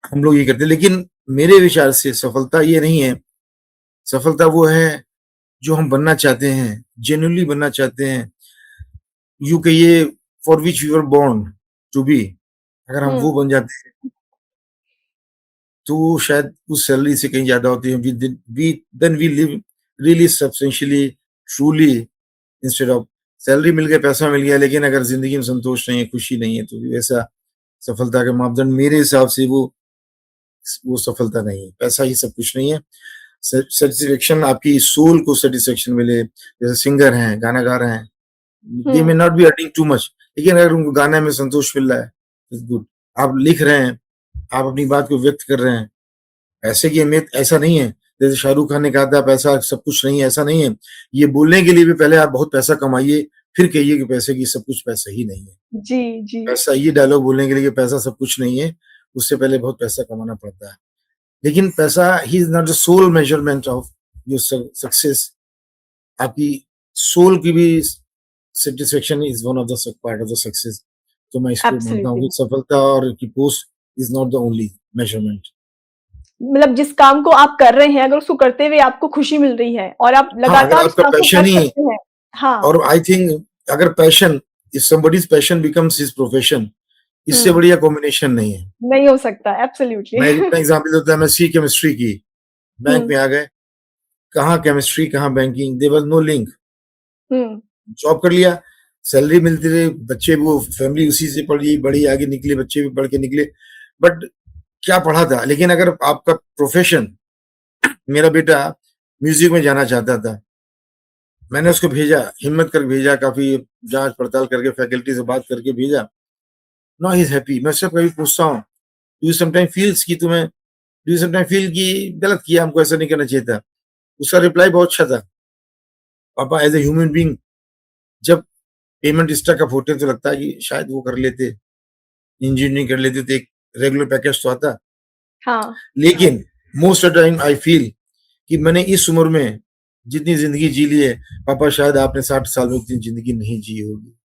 हम लोग ये करते, लेकिन मेरे विचार से सफलता ये नहीं है। सफलता वो है जो हम बनना चाहते हैं, जेन्युइनली बनना चाहते हैं। यूँ कहिए, for which we were born to be. अगर हम वो हुँ। बन जाते हैं, तो वो शायद उस सैलरी से कहीं ज़्यादा होती है। We live really substantially, truly, instead of salary मिल गया, पैसा मिल गया, लेकिन अगर ज़िंदगी में संतोष नहीं है, खुशी नहीं है, तो वैसा सफलता का मापदंड मेरे हिसाब से वो सफलता नहीं है। पैसा ही सब कुछ नहीं है। सैटिस्फैक्शन, आपकी सोल को सैटिस्फैक्शन मिले, जैसे सिंगर हैं, गाना गा रहे हैं, they may hmm, not be earning too much, लेकिन अगर उनको गाने में संतोष मिल रहा है, इट्स गुड। आप लिख रहे हैं, आप अपनी बात को व्यक्त कर रहे हैं, पैसे की अहमियत ऐसा नहीं है, जैसे शाहरुख खान ने कहा था पैसा सब कुछ नहीं है, ऐसा नहीं है। ये बोलने के लिए भी पहले आप बहुत पैसा कमाइए, फिर कहिए कि पैसे की सब कुछ पैसा ही नहीं है। जी, जी। पैसा, ये डायलॉग बोलने के लिए कि पैसा सब कुछ नहीं है, उससे पहले बहुत पैसा कमाना पड़ता है। लेकिन पैसा ही is not the sole measurement of your success. आपकी सोल की भी satisfaction is one of the part of the success. तो मैं इसको मानता हूँ कि एब्सोल्युटली। सफलता और की post is not the only measurement. मतलब जिस काम को आप कर रहे हैं, अगर उसको करते हुए आपको खुशी मिल रही है और आप हाँ, अगर लगातार उस आपका काम को पैशन कर ही, सकते हैं। हाँ। और आई थिंक अगर passion, if somebody's passion becomes his profession, इससे हुँ, बढ़िया कॉम्बिनेशन नहीं है। नहीं हो सकता एब्सोल्युटली। मैं एक अपना एग्जांपल देता हूँ, मैं सी केमिस्ट्री की, बैंक हुँ, में आ गए, कहाँ केमिस्ट्री, कहाँ banking, there was no link. हुँ, जॉब कर लिया, सैलरी मिलती रही, बच्चे वो फैमिली उसी से पली बड़ी, आगे निकले, बच्चे भी पढ़ के निकले। बट क्या पढ़ा था, लेकिन अगर आपका प्रोफेशन, मेरा बेटा म्यूजिक में जाना चाहता था, मैंने उसको भेजा, हिम्मत करके भेजा, काफी जांच पड़ताल करके फैकल्टी से बात करके भेजा। Now he is happy. मैं उससे कभी पूछता हूँ डू समटाइम फील्स कि तुम्हें डू समटाइम फील कि गलत किया, हमको ऐसा नहीं करना चाहिए था। उसका रिप्लाई बहुत अच्छा था, पापा एज ए ह्यूमन बीइंग जब पेमेंट स्टक अप होते हैं तो लगता है कि शायद वो कर लेते, इंजीनियरिंग कर लेते तो एक रेगुलर पैकेज तो आता। हाँ, लेकिन most of time I feel कि मैंने इस उम्र में जितनी जिंदगी जी ली है, पापा शायद आपने 60 साल में उतनी जिंदगी नहीं जी होगी।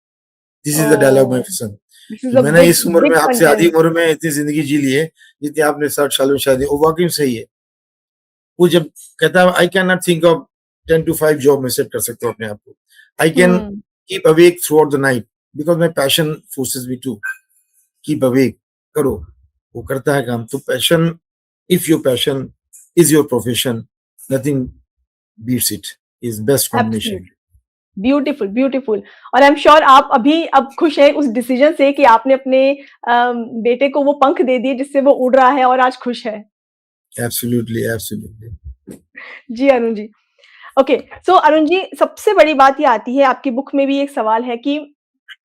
This is the dialogue my oh! Son, this is कि अ मैंने बिग इस उम्र बिग में आपसे आधी कंटेंट। उम्र में इतनी जिंदगी जी ली है जितनी आपने 60 साल में शायद, वो वाकई में सही है। वो जब कहता है I can not think of 10 to 5 job में सेट कर सकता हूँ अपने आप को, I can hmm, keep awake throughout the night because my passion forces me to keep awake, करो, वो करता है काम। तो passion, if your passion is your profession, nothing beats it, is best combination. Absolutely. Beautiful, beautiful. और I am sure आप अभी अब खुश हैं उस डिसीजन से कि आपने अपने बेटे को वो पंख दे दिए जिससे वो उड़ रहा है और आज खुश है। Absolutely, absolutely. जी, अरुण जी। ओके, सो अरुण जी, सबसे बड़ी बात ये आती है, आपकी बुक में भी एक सवाल है कि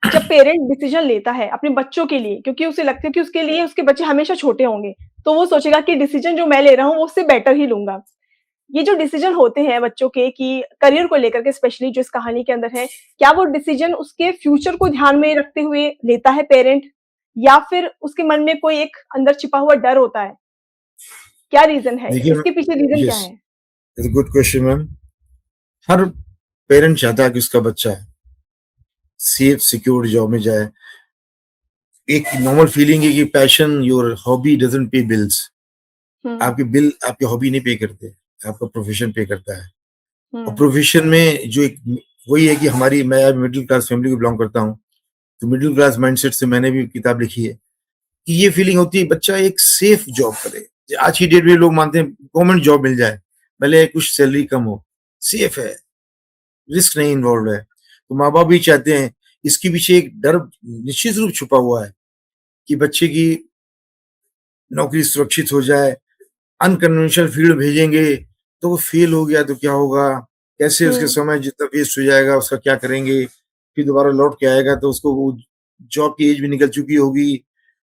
जब पेरेंट डिसीजन लेता है अपने बच्चों के लिए, क्योंकि उसे लगता है कि उसके लिए उसके बच्चे हमेशा छोटे होंगे, तो वो सोचेगा कि डिसीजन जो मैं ले रहा हूँ वो उससे बेटर ही लूँगा। ये जो डिसीजन होते हैं बच्चों के कि करियर को लेकर के स्पेशली जो इस कहानी के अंदर है, क्या वो डिसीजन उसके फ्यूचर को ध्यान में रखते हुए लेता है पेरेंट, या फिर उसके मन में कोई एक अंदर छिपा हुआ डर होता है? क्या रीज़न है? देखिए, इसके पीछे रीज़न क्या यस, है? It's a good question ma'am. Her parent चाहता है कि उसका बच्चा सेफ सिक्योर जॉब में जाए। एक नॉर्मल फीलिंग है कि passion, your hobby doesn't pay bills. Hmm, आपके बिल आपके हॉबी नहीं पे करते, आपका प्रोफेशन पे करता है। और हुँ, प्रोफेशन में जो एक वही है कि हमारी, मैं मिडिल क्लास फैमिली को बिलोंग करता हूँ, तो मिडिल क्लास माइंडसेट से मैंने भी किताब लिखी है कि ये फीलिंग होती है बच्चा एक सेफ जॉब करे। आज की डेट में लोग मानते हैं गवर्नमेंट जॉब मिल जाए, भले कुछ सैलरी कम हो, सेफ है, रिस्क नहीं इन्वॉल्व है। तो माँ बाप भी चाहते हैं, इसके पीछे एक डर निश्चित रूप छुपा हुआ है कि बच्चे की नौकरी सुरक्षित हो जाए। अनकन्वेंशनल फील्ड भेजेंगे तो वो फेल हो गया तो क्या होगा, कैसे उसके हुँ, समय जितना वेस्ट हो जाएगा उसका क्या करेंगे, फिर दोबारा लौट के आएगा तो उसको वो जॉब की एज भी निकल चुकी होगी।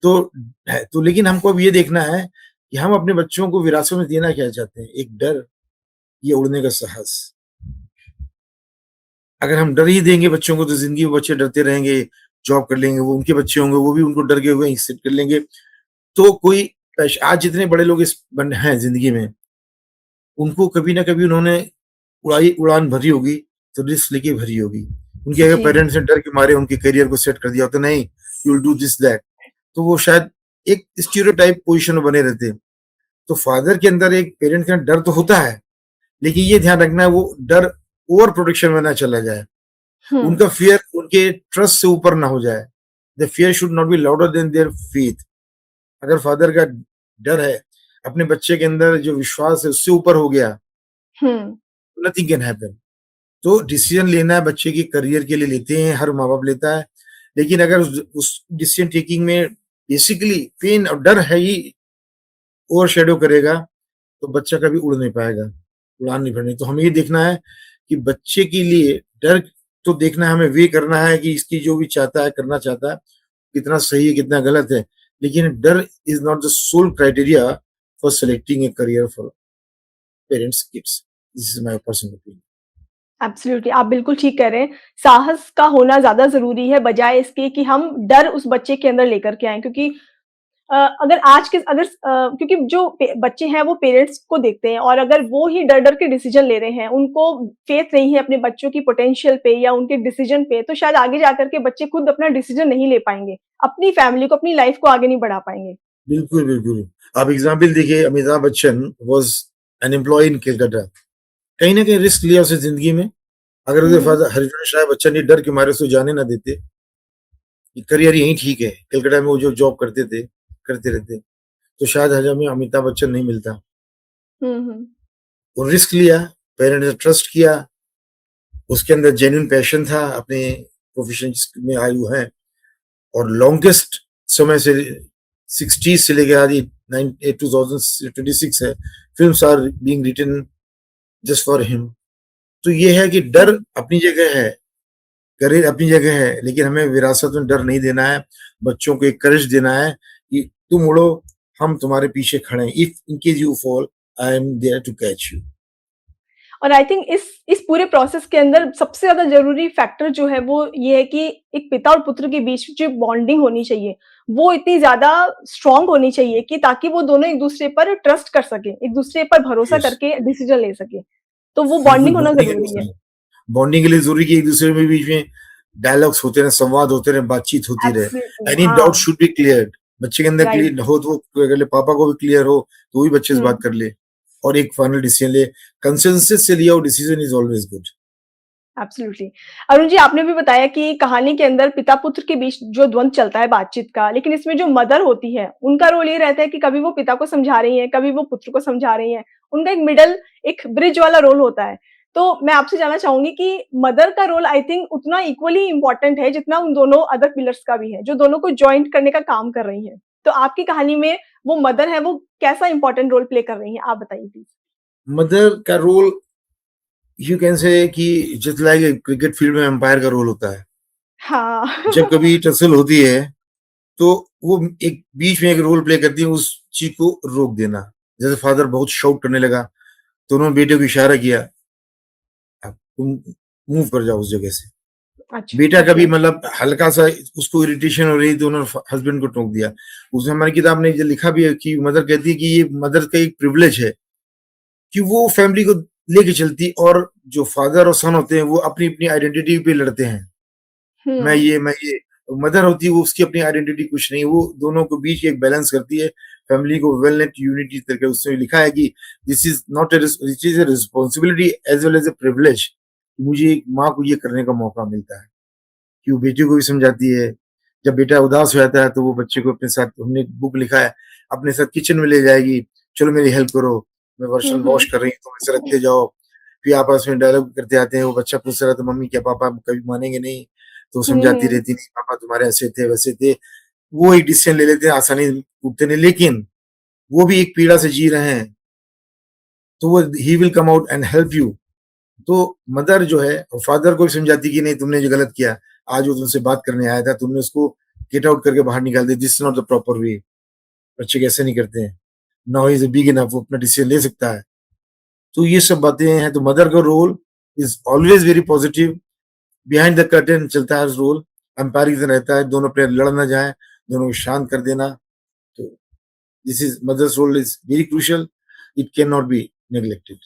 तो है तो, लेकिन हमको अब ये देखना है कि हम अपने बच्चों को विरासत में देना क्या चाहते हैं, एक डर, ये उड़ने का साहस। अगर हम डर ही देंगे बच्चों को तो जिंदगी में बच्चे डरते रहेंगे, जॉब कर लेंगे, वो उनके बच्चे होंगे वो भी उनको डर के हुए एक्सेप्ट कर लेंगे। तो कोई आज जितने बड़े लोग इस बन हैं जिंदगी में, उनको कभी ना कभी उन्होंने उड़ान भरी होगी, तो रिस्क लेके भरी होगी। उनके अगर जी, पेरेंट्स ने डर के मारे उनके करियर को सेट कर दिया होता, नहीं you will do this that, तो वो शायद एक स्टीरियोटाइप पोजीशन में बने रहते। तो फादर के अंदर, एक पेरेंट के अंदर डर तो होता है, लेकिन ये ध्यान रखना है वो डर ओवर प्रोटेक्शन में ना चला जाए। हुँ, उनका फियर उनके ट्रस्ट से ऊपर ना हो जाए। The fear should not be louder than their faith. अगर फादर का डर है अपने बच्चे के अंदर, जो विश्वास है उससे ऊपर हो गया, हुँ, नथिंग कैन हैपन। तो डिसीजन लेना है बच्चे के करियर के लिए लेते हैं, हर माँ बाप लेता है। लेकिन अगर उस डिसीजन टेकिंग में बेसिकली पेन और डर है ही ओवर शेडो करेगा, तो बच्चा कभी उड़ नहीं पाएगा, उड़ान नहीं भरनी। तो हमें ये देखना है कि बच्चे के लिए डर तो देखना है, हमें वे करना है कि इसकी जो भी चाहता है, करना चाहता है, कितना सही है, कितना गलत है। लेकिन डर is not the sole criteria for selecting a career for parents kids. This is my personal opinion. Absolutely, आप बिल्कुल ठीक कह रहे हैं। साहस का होना ज़्यादा ज़रूरी है बजाए इसके कि हम डर उस बच्चे के अंदर लेकर के आएँ, क्योंकि अगर आज के अगर क्योंकि जो बच्चे हैं वो पेरेंट्स को देखते हैं, और अगर वो ही डर-डर के डिसीजन ले रहे हैं, उनको फेथ नहीं है अपने बच्चों की पोटेंशियल पे या उनके डिसीजन पे, तो शायद आगे जाकर के बच्चे खुद अपना डिसीजन नहीं ले पाएँगे। अपनी फैमिली को, अपनी लाइफ को आगे नहीं बढ़ा पाएँगे। बिल्कुल, बिल्कुल। आप एग्ज़ाम्पल देखिए, Amitabh Bachchan was an employee in Calcutta. कहीं न कहीं रिस्क लिया उसने ज़िंदगी में। अगर उसके हुँ, फादर हरिवंश राय बच्चन ने डर के मारे उसको जाने ना देते, कि करियर यहीं ठीक है, कलकत्ता में वो जो जॉब करते थे, करते रहते, तो शायद आज हमें अमिताभ बच्चन नहीं मिलता। हुँ, हुँ। वो रिस्क लिया, पेरेंट्स ने ट्रस्ट किया, उसके अंदर जेन्युइन पैशन था अपने प्रोफ़ेशन में आए हुए हैं, और लॉन्गेस्ट समय से 60s से लेके आज 2026 है, films are being written just for him. तो ये है कि डर हुँ, अपनी जगह है, करियर अपनी जगह है, लेकिन हमें विरासत में डर नहीं देना है। बच्चों को एक करेज देना है कि तुम उड़ो, हम तुम्हारे पीछे खड़े हैं, if in case you fall I am there to catch you. और आई थिंक इस पूरे प्रोसेस के अंदर सबसे ज़्यादा ज़रूरी फैक्टर जो है वो ये है कि एक पिता और पुत्र के बीच जो बॉन्डिंग होनी चाहिए, वो इतनी ज़्यादा स्ट्रॉन्ग होनी चाहिए कि ताकि वो दोनों एक-दूसरे पर ट्रस्ट कर सकें, एक-दूसरे पर भरोसा यस, करके डिसीज़न ले सकें। तो वो बिल्कुल बॉन्डिंग होना बॉन्डिंग ज़रूरी है। बॉन्डिंग के लिए जरूरी कि एक दूसरे में बीच में डायलॉग्स होते रहे, संवाद होते रहे, बातचीत होती रहे, एब्सोल्युटली एनी डाउट हाँ, शुड बी क्लियर्ड। बच्चे के अंदर राइट। क्लियर हो तो वो कर ले, पापा को भी क्लियर हो तो वही बच्चे से हुँ। बात कर ले और एक फाइनल डिसीजन ले। कंसेंसस से लिया हुआ decision is always good. Absolutely. Arun ji, आपने भी बताया कि कहानी के अंदर पिता-पुत्र के बीच जो द्वंद चलता है बातचीत का, लेकिन इसमें जो मदर होती है, उनका रोल ये रहता है कि कभी वो पिता को समझा रही हैं, कभी वो पुत्र को समझा रही हैं। उनका एक मिडल, एक ब्रिज वाला रोल होता है। तो मैं आपसे जानना चाहूँगी कि मदर का रोल आई थिंक उतना इक्वली इम्पोर्टेंट है, जितना उन दोनों अदर पिलर्स का भी है, जो दोनों को जॉइंट करने का काम कर रही हैं। तो आपकी कहानी में वो मदर है, वो कैसा इम्पोर्टेंट रोल प्ले कर रही हैं? आप बताइए प्लीज़। मदर का रोल यू कैन से कि जस्ट लाइक क्रिकेट फील्ड में एम्पायर का रोल होता है। हाँ। जब कभी टसल होती है तो वो एक बीच में एक रोल प्ले करती है, उस चीज को रोक देना। जैसे फादर बहुत शाउट करने लगा तो उन्होंने बेटे को इशारा किया, अब तुम मूव कर जाओ उस जगह से। अच्छा, बेटा ओके। कभी मतलब हल्का सा उसको इरिटेशन हो रही तो उन्होंने हस्बैंड को टोक दिया। उसने हमारी किताब ने ये लिखा भी है कि मदर कहती है कि ये मदर का एक प्रिविलेज है कि वो फैमिली को लेके चलती, और जो फादर और सन होते हैं वो अपनी अपनी आइडेंटिटी पे लड़ते हैं। हुँ। मैं ये मदर होती है वो उसकी अपनी आइडेंटिटी कुछ नहीं, वो दोनों के बीच एक बैलेंस करती है, फैमिली को वेलनेट यूनिटी करके। उसमें लिखा है कि this is not this is a responsibility as well as a privilege. मुझे एक माँ को ये करने का मौका मिलता है कि वो बेटे को भी समझाती है। जब बेटा उदास हो जाता है तो वो बच्चे को अपने साथ, हमने एक बुक लिखा है, अपने साथ किचन में ले जाएगी, चलो मेरी हेल्प करो, मैं हुँ, बर्तन वॉश हुँ। कर रही हूँ, तुम ऐसे रखते जाओ। फिर आपस में डायलॉग करते आते हैं, वो बच्चा पूछ रहा था मम्मी क्या पापा कभी मानेंगे नहीं, तो हुँ, समझाती हुँ। रहती, नहीं पापा तुम्हारे ऐसे थे वैसे थे। वो एक डिसीजन ले लेते हैं, आसानी उठते नहीं, लेकिन वो भी एक पीड़ा से जी रहे हैं, तो वो he will come out and help you. तो मदर जो है फादर को भी समझाती कि नहीं तुमने जो गलत किया, आज वो तुमसे बात करने आया था, तुमने उसको गेट आउट करके बाहर निकाल दिया, this is not the proper way. बच्चे कैसे नहीं करते हैं, नाउ इज बिग इनफ, वो अपना डिसीजन ले सकता है। तो ये सब बातें हैं। तो मदर का role is always very positive, behind the curtain चलता है रोल, एम्पायर की तरह रहता है, दोनों प्लेयर लड़ ना जाए, दोनों को शांत कर देना। तो this is mother's role is very crucial, it can not be neglected.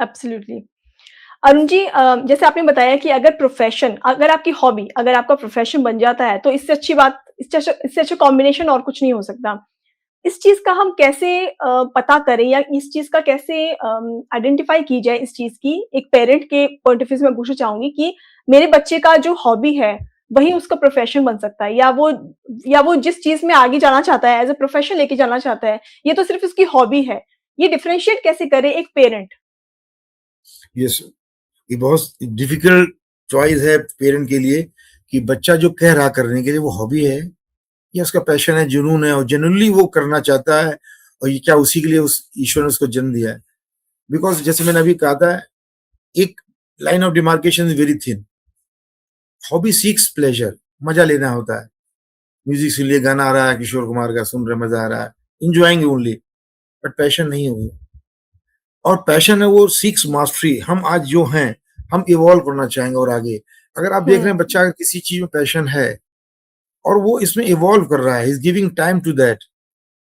Absolutely. Arun ji, जैसे आपने बताया कि अगर आपकी हॉबी अगर आपका प्रोफ़ेशन बन जाता है, तो इससे अच्छी बात इससे अच्छा कॉम्बिनेशन और कुछ नहीं हो सकता। इस चीज़ का हम कैसे पता करें या इस चीज़ का कैसे आइडेंटिफ़ाई की जाए इस चीज़ की? एक पेरेंट के पॉइंट ऑफ व्यू से मैं पूछना चाहूँगी कि मेरे बच्चे का जो हॉबी है, वही उसका प्रोफ़ेशन बन सकता है या वो जिस चीज़ में आगे जाना चाहता है, एज़ अ प्रोफ़ेशन लेके जाना चाहता है, ये तो सिर्फ़ उसकी हॉबी है। ये डिफरेंशिएट कैसे करे एक पेरेंट? यस, ये बहुत डिफिकल्ट चॉइस है पेरेंट के लिए कि बच्चा जो कह रहा करने के लिए वो हॉबी है या उसका पैशन है, जुनून है, और जेन्युइनली वो करना चाहता है, और ये क्या उसी के लिए उस ईश्वर ने उसको जन्म दिया है। बिकॉज जैसे मैंने अभी कहा था, एक line of demarcation is very thin. Hobby seeks pleasure, मजा लेना होता है। म्यूजिक सुन लिए, गाना आ रहा है किशोर कुमार का, सुन रहे मजा आ रहा है, इंजॉइंग ओनली, बट पैशन नहीं होगी। और पैशन है वो सीक्स मास्टरी। हम आज जो हैं हम इवॉल्व करना चाहेंगे और आगे। अगर आप देख रहे हैं हुँ, बच्चा अगर किसी चीज में पैशन है और वो इसमें इवॉल्व कर रहा है, is giving time to that,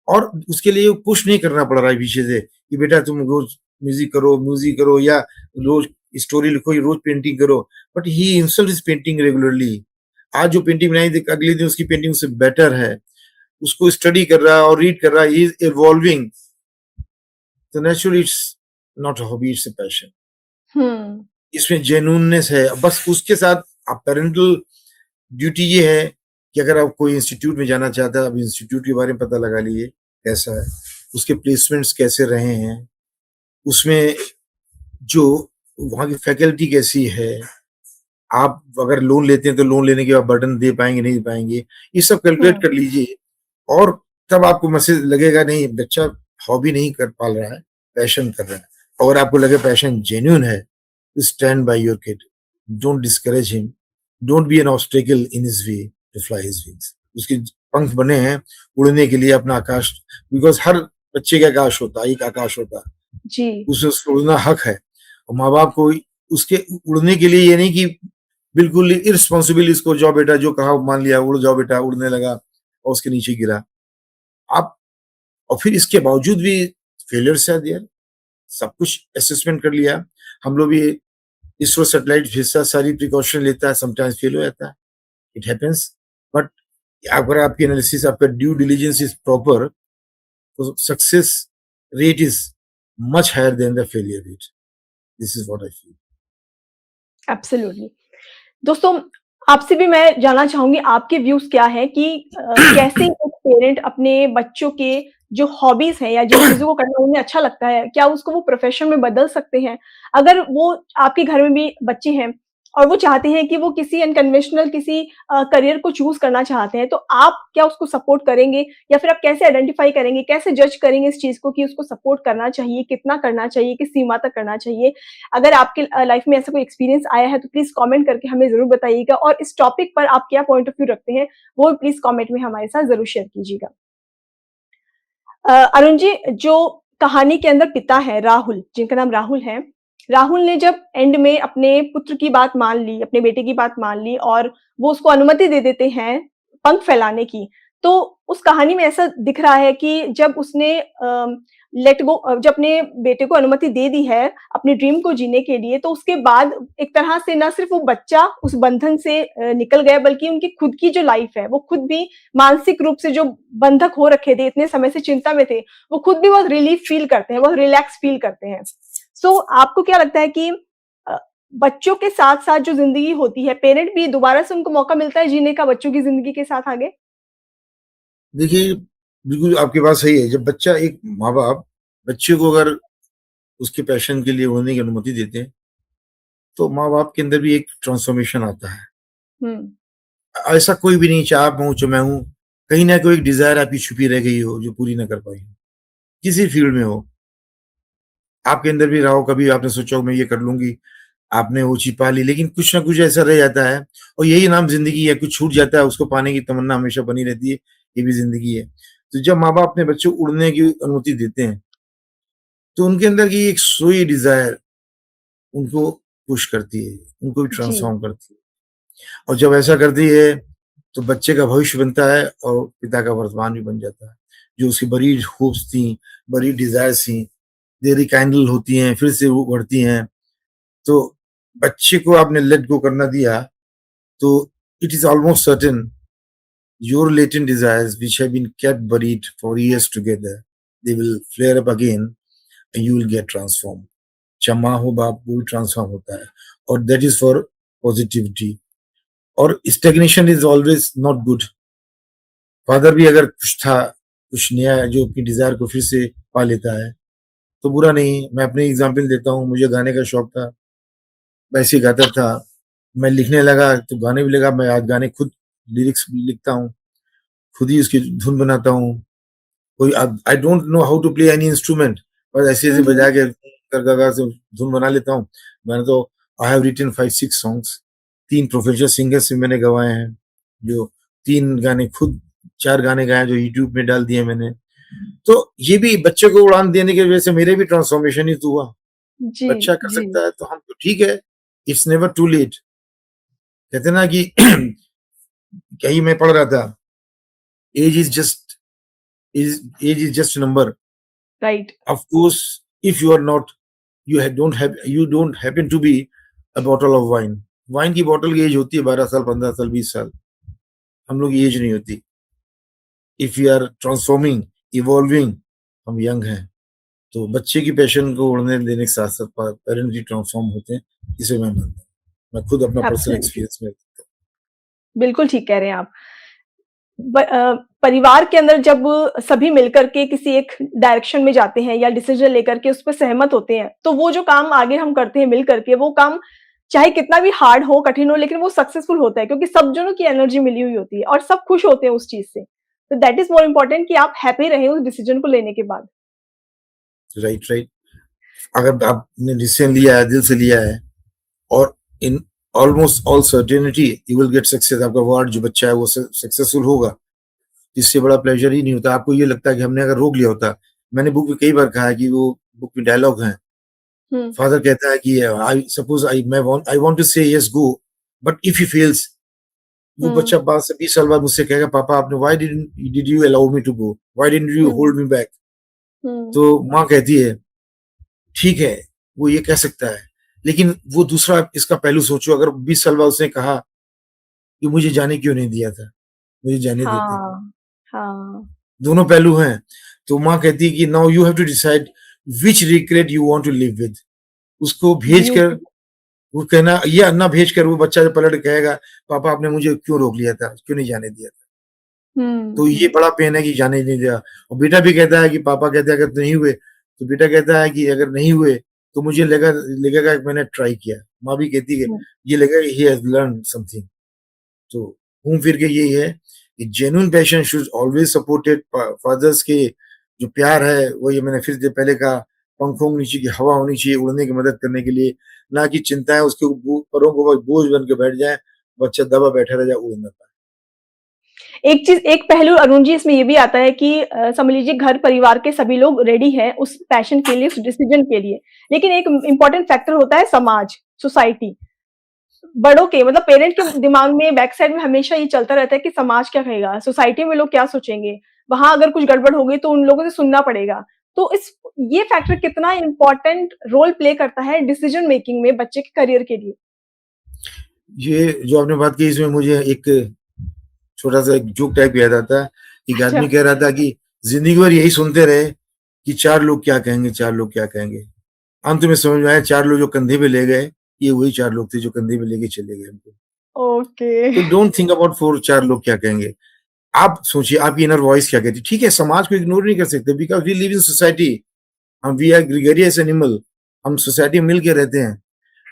और उसके लिए पुश नहीं करना पड़ रहा है पीछे से कि बेटा तुम रोज म्यूजिक करो या रोज स्टोरी लिखो या रोज पेंटिंग करो, but he himself is painting regularly. आज जो पेंटिंग बनाई थी अगले दिन उसकी पेंटिंग उससे बेटर है, उसको स्टडी कर रहा है और रीड कर रहा है, ही इज इवॉल्विंग। तो naturally it's not a hobby, it's a passion. Hmm. इसमें जेन्युइननेस है। बस उसके साथ आप पेरेंटल ड्यूटी ये है कि अगर आप कोई इंस्टीट्यूट में जाना चाहता है, आप इंस्टीट्यूट के बारे में पता लगा लीजिए कैसा है, उसके प्लेसमेंट्स कैसे रहे हैं, उसमें जो वहाँ की फैकल्टी कैसी है, आप अगर लोन लेते हैं तो लोन लेने के बाद बर्डन दे पाएंगे नहीं दे पाएंगे, ये सब कैलकुलेट हुँ, कर लीजिए। और तब आपको मैसेज लगेगा नहीं बच्चा हॉबी नहीं कर पाल रहा है, पैशन कर रहा है। अगर आपको लगे पैशन जेन्युइन है, stand by your kid, don't discourage him, don't be an obstacle in his way to fly his wings. उसके पंख बने हैं उड़ने के लिए अपना आकाश, बिकॉज हर बच्चे का आकाश होता है, एक आकाश होता है, जी उसको उड़ना हक है। और माँ बाप को उसके उड़ने के लिए ये नहीं कि बिल्कुल इररिस्पॉन्सिबल इसको जाओ बेटा जो कहा मान लिया, उड़ जाओ बेटा, उड़ने लगा और उसके नीचे गिरा आप। और फिर इसके बावजूद भी फेलियर्स है दिया, सब कुछ असेसमेंट कर लिया हम लोग भी। इसरो सैटेलाइट भेजता, सारी प्रिकॉशन लेता है, समटाइम्स फेल हो जाता है, इट हैपेंस। बट अगर आपकी एनालिसिस, आपका ड्यू डिलिजेंस इज प्रॉपर, तो success rate is much higher than the failure rate. This is what I feel. Absolutely. दोस्तों, आपसे भी मैं जानना चाहूँगी आपके व्यूज़ क्या हैं कि कैसे एक पेरेंट अपने बच्चों के जो हॉबीज़ हैं या जिन चीज़ों को करना उन्हें अच्छा लगता है, क्या उसको वो प्रोफ़ेशन में बदल सकते हैं? अगर वो आपके घर में भी बच्चे हैं और वो चाहते हैं कि वो किसी अनकन्वेंशनल किसी करियर को चूज़ करना चाहते हैं, तो आप क्या उसको सपोर्ट करेंगे? या फिर आप कैसे आइडेंटिफ़ाई करेंगे, कैसे जज करेंगे इस चीज़ को कि उसको सपोर्ट करना चाहिए, कितना करना चाहिए, किस सीमा तक करना चाहिए? अगर आपके लाइफ में ऐसा कोई एक्सपीरियंस आया है तो प्लीज़ कमेंट करके हमें ज़रूर बताइएगा और इस टॉपिक पर आप क्या पॉइंट ऑफ व्यू रखते हैं, वो भी प्लीज़ कमेंट में हमारे साथ ज़रूर शेयर कीजिएगा। अरुण जी, जो कहानी के अंदर पिता हैं राहुल, जिनका नाम राहुल है, राहुल ने जब एंड में अपने पुत्र की बात मान ली, अपने बेटे की बात मान ली और वो उसको अनुमति दे देते हैं पंख फैलाने की, तो उस कहानी में ऐसा दिख रहा है कि जब उसने जब अपने बेटे को अनुमति दे दी है अपने ड्रीम को जीने के लिए, तो उसके बाद एक तरह से ना सिर्फ वो बच्चा उस बंधन से निकल गया, बल्कि उनकी खुद की जो लाइफ है, वो खुद भी मानसिक रूप से जो बंधक हो रखे थे, इतने समय से चिंता में थे, वो खुद भी बहुत रिलीफ फील करते हैं, बहुत रिलैक्स फील करते हैं। सो आपको क्या लगता है कि अ, बच्चों के साथ-साथ जो ज़िंदगी होती है, पेरेंट भी दोबारा से उनको मौका मिलता है जीने का बच्चों की ज़िंदगी के साथ आगे? देखिए, बिल्कुल आपकी बात सही है। जब बच्चा, एक माँ-बाप बच्चे को अगर उसके पैशन के लिए उड़ने की अनुमति देते हैं, तो माँ-बाप के अंदर भी एक ट्रांसफॉर्मेशन आता है। हुँ, ऐसा कोई भी नहीं, चाहे आप हों, चाहे मैं हूँ, कहीं न कोई एक डिज़ायर आपकी छुपी रह गई हो, जो पूरी ना कर पाई हो। किसी फील्ड में हो, आपके अंदर भी रहा हो, कभी आपने सोचा हो मैं ये कर लूँगी, आपने वो चीज़ पा ली, लेकिन कुछ ना कुछ ऐसा रह जाता है और यही नाम ज़िंदगी है, कुछ छूट जाता है, उसको पाने की तमन्ना हमेशा बनी रहती है, ये भी ज़िंदगी है। तो जब माँ-बाप अपने बच्चे को उड़ने की अनुमति देते हैं, तो उनके अंदर की एक सोई डिज़ायर उनको पुश करती है, उनको भी जी, ट्रांसफ़ॉर्म करती है। और जब ऐसा करती है, तो बच्चे का भविष्य बनता है और पिता का वर्तमान भी बन जाता है। जो उसकी बरीड होप्स थी, बरीड डिज़ायर्स थी, दे रिकाइंडल होती हैं, फिर से वो बढ़ती हैं। तो बच्चे को आपने लेट गो करना दिया, तो it is almost certain your latent desires which have been kept buried for years together, they will flare up again and you will get transformed. चाहे माँ हो बाप, वो भी ट्रांसफॉर्म होता है और दैट इज फॉर पॉजिटिविटी। और stagnation is always not good. Father भी अगर कुछ था, कुछ नया है जो अपनी डिजायर को फिर से पा लेता है, तो बुरा नहीं। मैं अपनी एग्जांपल देता हूँ, मुझे गाने का शौक था, वैसे ही गाता था। मैं लिखने लगा तो गाने भी लगा, मैं आज गाने खुद लिरिक्स लिखता हूँ, खुद ही उसकी धुन बनाता हूँ। कोई I don't know how to play any instrument, बस ऐसे हुँ, ऐसे हुँ। बजा के कर से धुन बना लेता हूँ। मैंने तो I have written 5-6 songs, 3 professional singer से मैंने गवाए हैं, जो 3 गाने खुद, 4 गाने गाए जो यूट्यूब में डाल दिए मैंने। तो ये भी बच्चे को उड़ान देने की वजह से मेरे भी ट्रांसफॉर्मेशन ही तो हुआ। जी, बच्चा कर जी, सकता है तो हम तो ठीक है, इट्स नेवर टू लेट। कहते हैं ना कि कहीं मैं पढ़ रहा था, age is just age is just number. Right, Of course, if you are not, you don't happen to be a bottle of wine. Wine की बॉटल की एज होती है 12 साल, 15 साल, 20 साल। हम लोग की एज नहीं होती। If you are transforming, evolving, हम यंग हैं। तो बच्चे की पैशन को उड़ने देने के साथ साथ पेरेंट भी ट्रांसफॉर्म होते हैं, इसे मैं मानता हूँ। मैं खुद अपना पर्सनल एब्सोल्युटली, एक्सपीरियंस में। बिल्कुल ठीक कह रहे हैं आप। परिवार के अंदर जब सभी मिलकर के किसी एक डायरेक्शन में जाते हैं या डिसीजन लेकर के उस पे सहमत होते हैं, तो वो जो काम आगे हम करते हैं मिल करके, वो काम चाहे कितना भी हार्ड हो, कठिन हो, लेकिन वो सक्सेसफुल होता है क्योंकि सब जनों की एनर्जी मिली हुई होती है और सब खुश होते हैं उस चीज़ से। तो दैट इज़ मोर इम्पोर्टेंट कि आप हैप्पी रहें उस डिसीजन को लेने के बाद। Right, right. अगर आपने डिसीजन लिया है, दिल से लिया है, और in almost all certainty you will get success. आपका वार्ड जो बच्चा है वो सक्सेसफुल होगा। इससे बड़ा प्लेजर ही नहीं होता। आपको ये लगता है कि हमने अगर रोक लिया होता, मैंने बुक में कई बार कहा है कि वो बुक में डायलॉग हैं, हम्म फादर कहता है कि आई वांट टू से yes go, but if he fails, वो हम्म बच्चा 5 से 20 साल बाद मुझसे कहेगा, पापा आपने why did you allow me to go, why didn't you hmm hold me back. Hmm तो माँ कहती है ठीक है, वो ये कह सकता है, लेकिन वो दूसरा इसका पहलू सोचो, अगर 20 साल बाद उसने कहा कि मुझे जाने क्यों नहीं दिया था, मुझे जाने देते। हाँ हाँ दोनों पहलू हैं। तो माँ कहती है कि now you have to decide which regret you want to live with. उसको भेजकर, ब्यूटीफुल वो कहना, या ना भेजकर वो बच्चा पलट के कहेगा, पापा आपने मुझे क्यों रोक लिया था, क्यों नहीं जाने दिया था। तो ये हम्म बड़ा पेन है कि जाने नहीं दिया। और बेटा भी कहता है कि पापा कहते हैं अगर नहीं हुए, तो बेटा कहता है कि अगर नहीं हुए तो मुझे लगेगा कि मैंने ट्राई किया। माँ भी कहती है हम्म ये लगेगा ही हैज लर्न समथिंग। तो घूम फिर के यही है कि genuine passion should always supported. Fathers के जो प्यार है वो, ये मैंने फिर पहले कहा, पंखों के नीचे की हवा होनी चाहिए उड़ने की मदद करने के लिए, ना कि चिंताएं उसके परों को बोझ बन के बैठ जाए, बच्चा दबा बैठा रह जाए, उड़ ना पाए। एक पहलू अरुण जी इसमें ये भी आता है कि समझ लीजिए घर परिवार के सभी लोग रेडी हैं उस पैशन के लिए, उस डिसीजन के लिए, लेकिन एक इम्पोर्टेंट फैक्टर होता है समाज, सोसाइटी, बड़ों के मतलब पेरेंट के दिमाग में बैक साइड में हमेशा ये चलता रहता है कि समाज क्या कहेगा, सोसाइटी में लोग क्या सोचेंगे, वहां अगर कुछ गड़बड़ हो गई तो उन लोगों से सुनना पड़ेगा। तो इस ये फैक्टर कितना इम्पोर्टेंट रोल प्ले करता है डिसीजन मेकिंग में बच्चे के करियर के लिए? ये जो आपने बात की, इसमें मुझे एक छोटा सा एक जोक टाइप याद आता है। एक अच्छा। आदमी कह रहा था कि जिंदगी भर यही सुनते रहे कि 4 लोग क्या कहेंगे, 4 लोग क्या कहेंगे। अंत में समझ में आया 4 लोग जो कंधे पे ले गए, ये वही 4 लोग थे जो कंधे पे लेके चले गए हमको। ओके। तो डोंट थिंक अबाउट 4 लोग क्या कहेंगे। आप सोचिए आपकी इनर वॉइस क्या कहती है। ठीक है, समाज को इग्नोर नहीं कर सकते, because we live in society. We are gregarious animal. हम सोसाइटी में मिल के रहते हैं।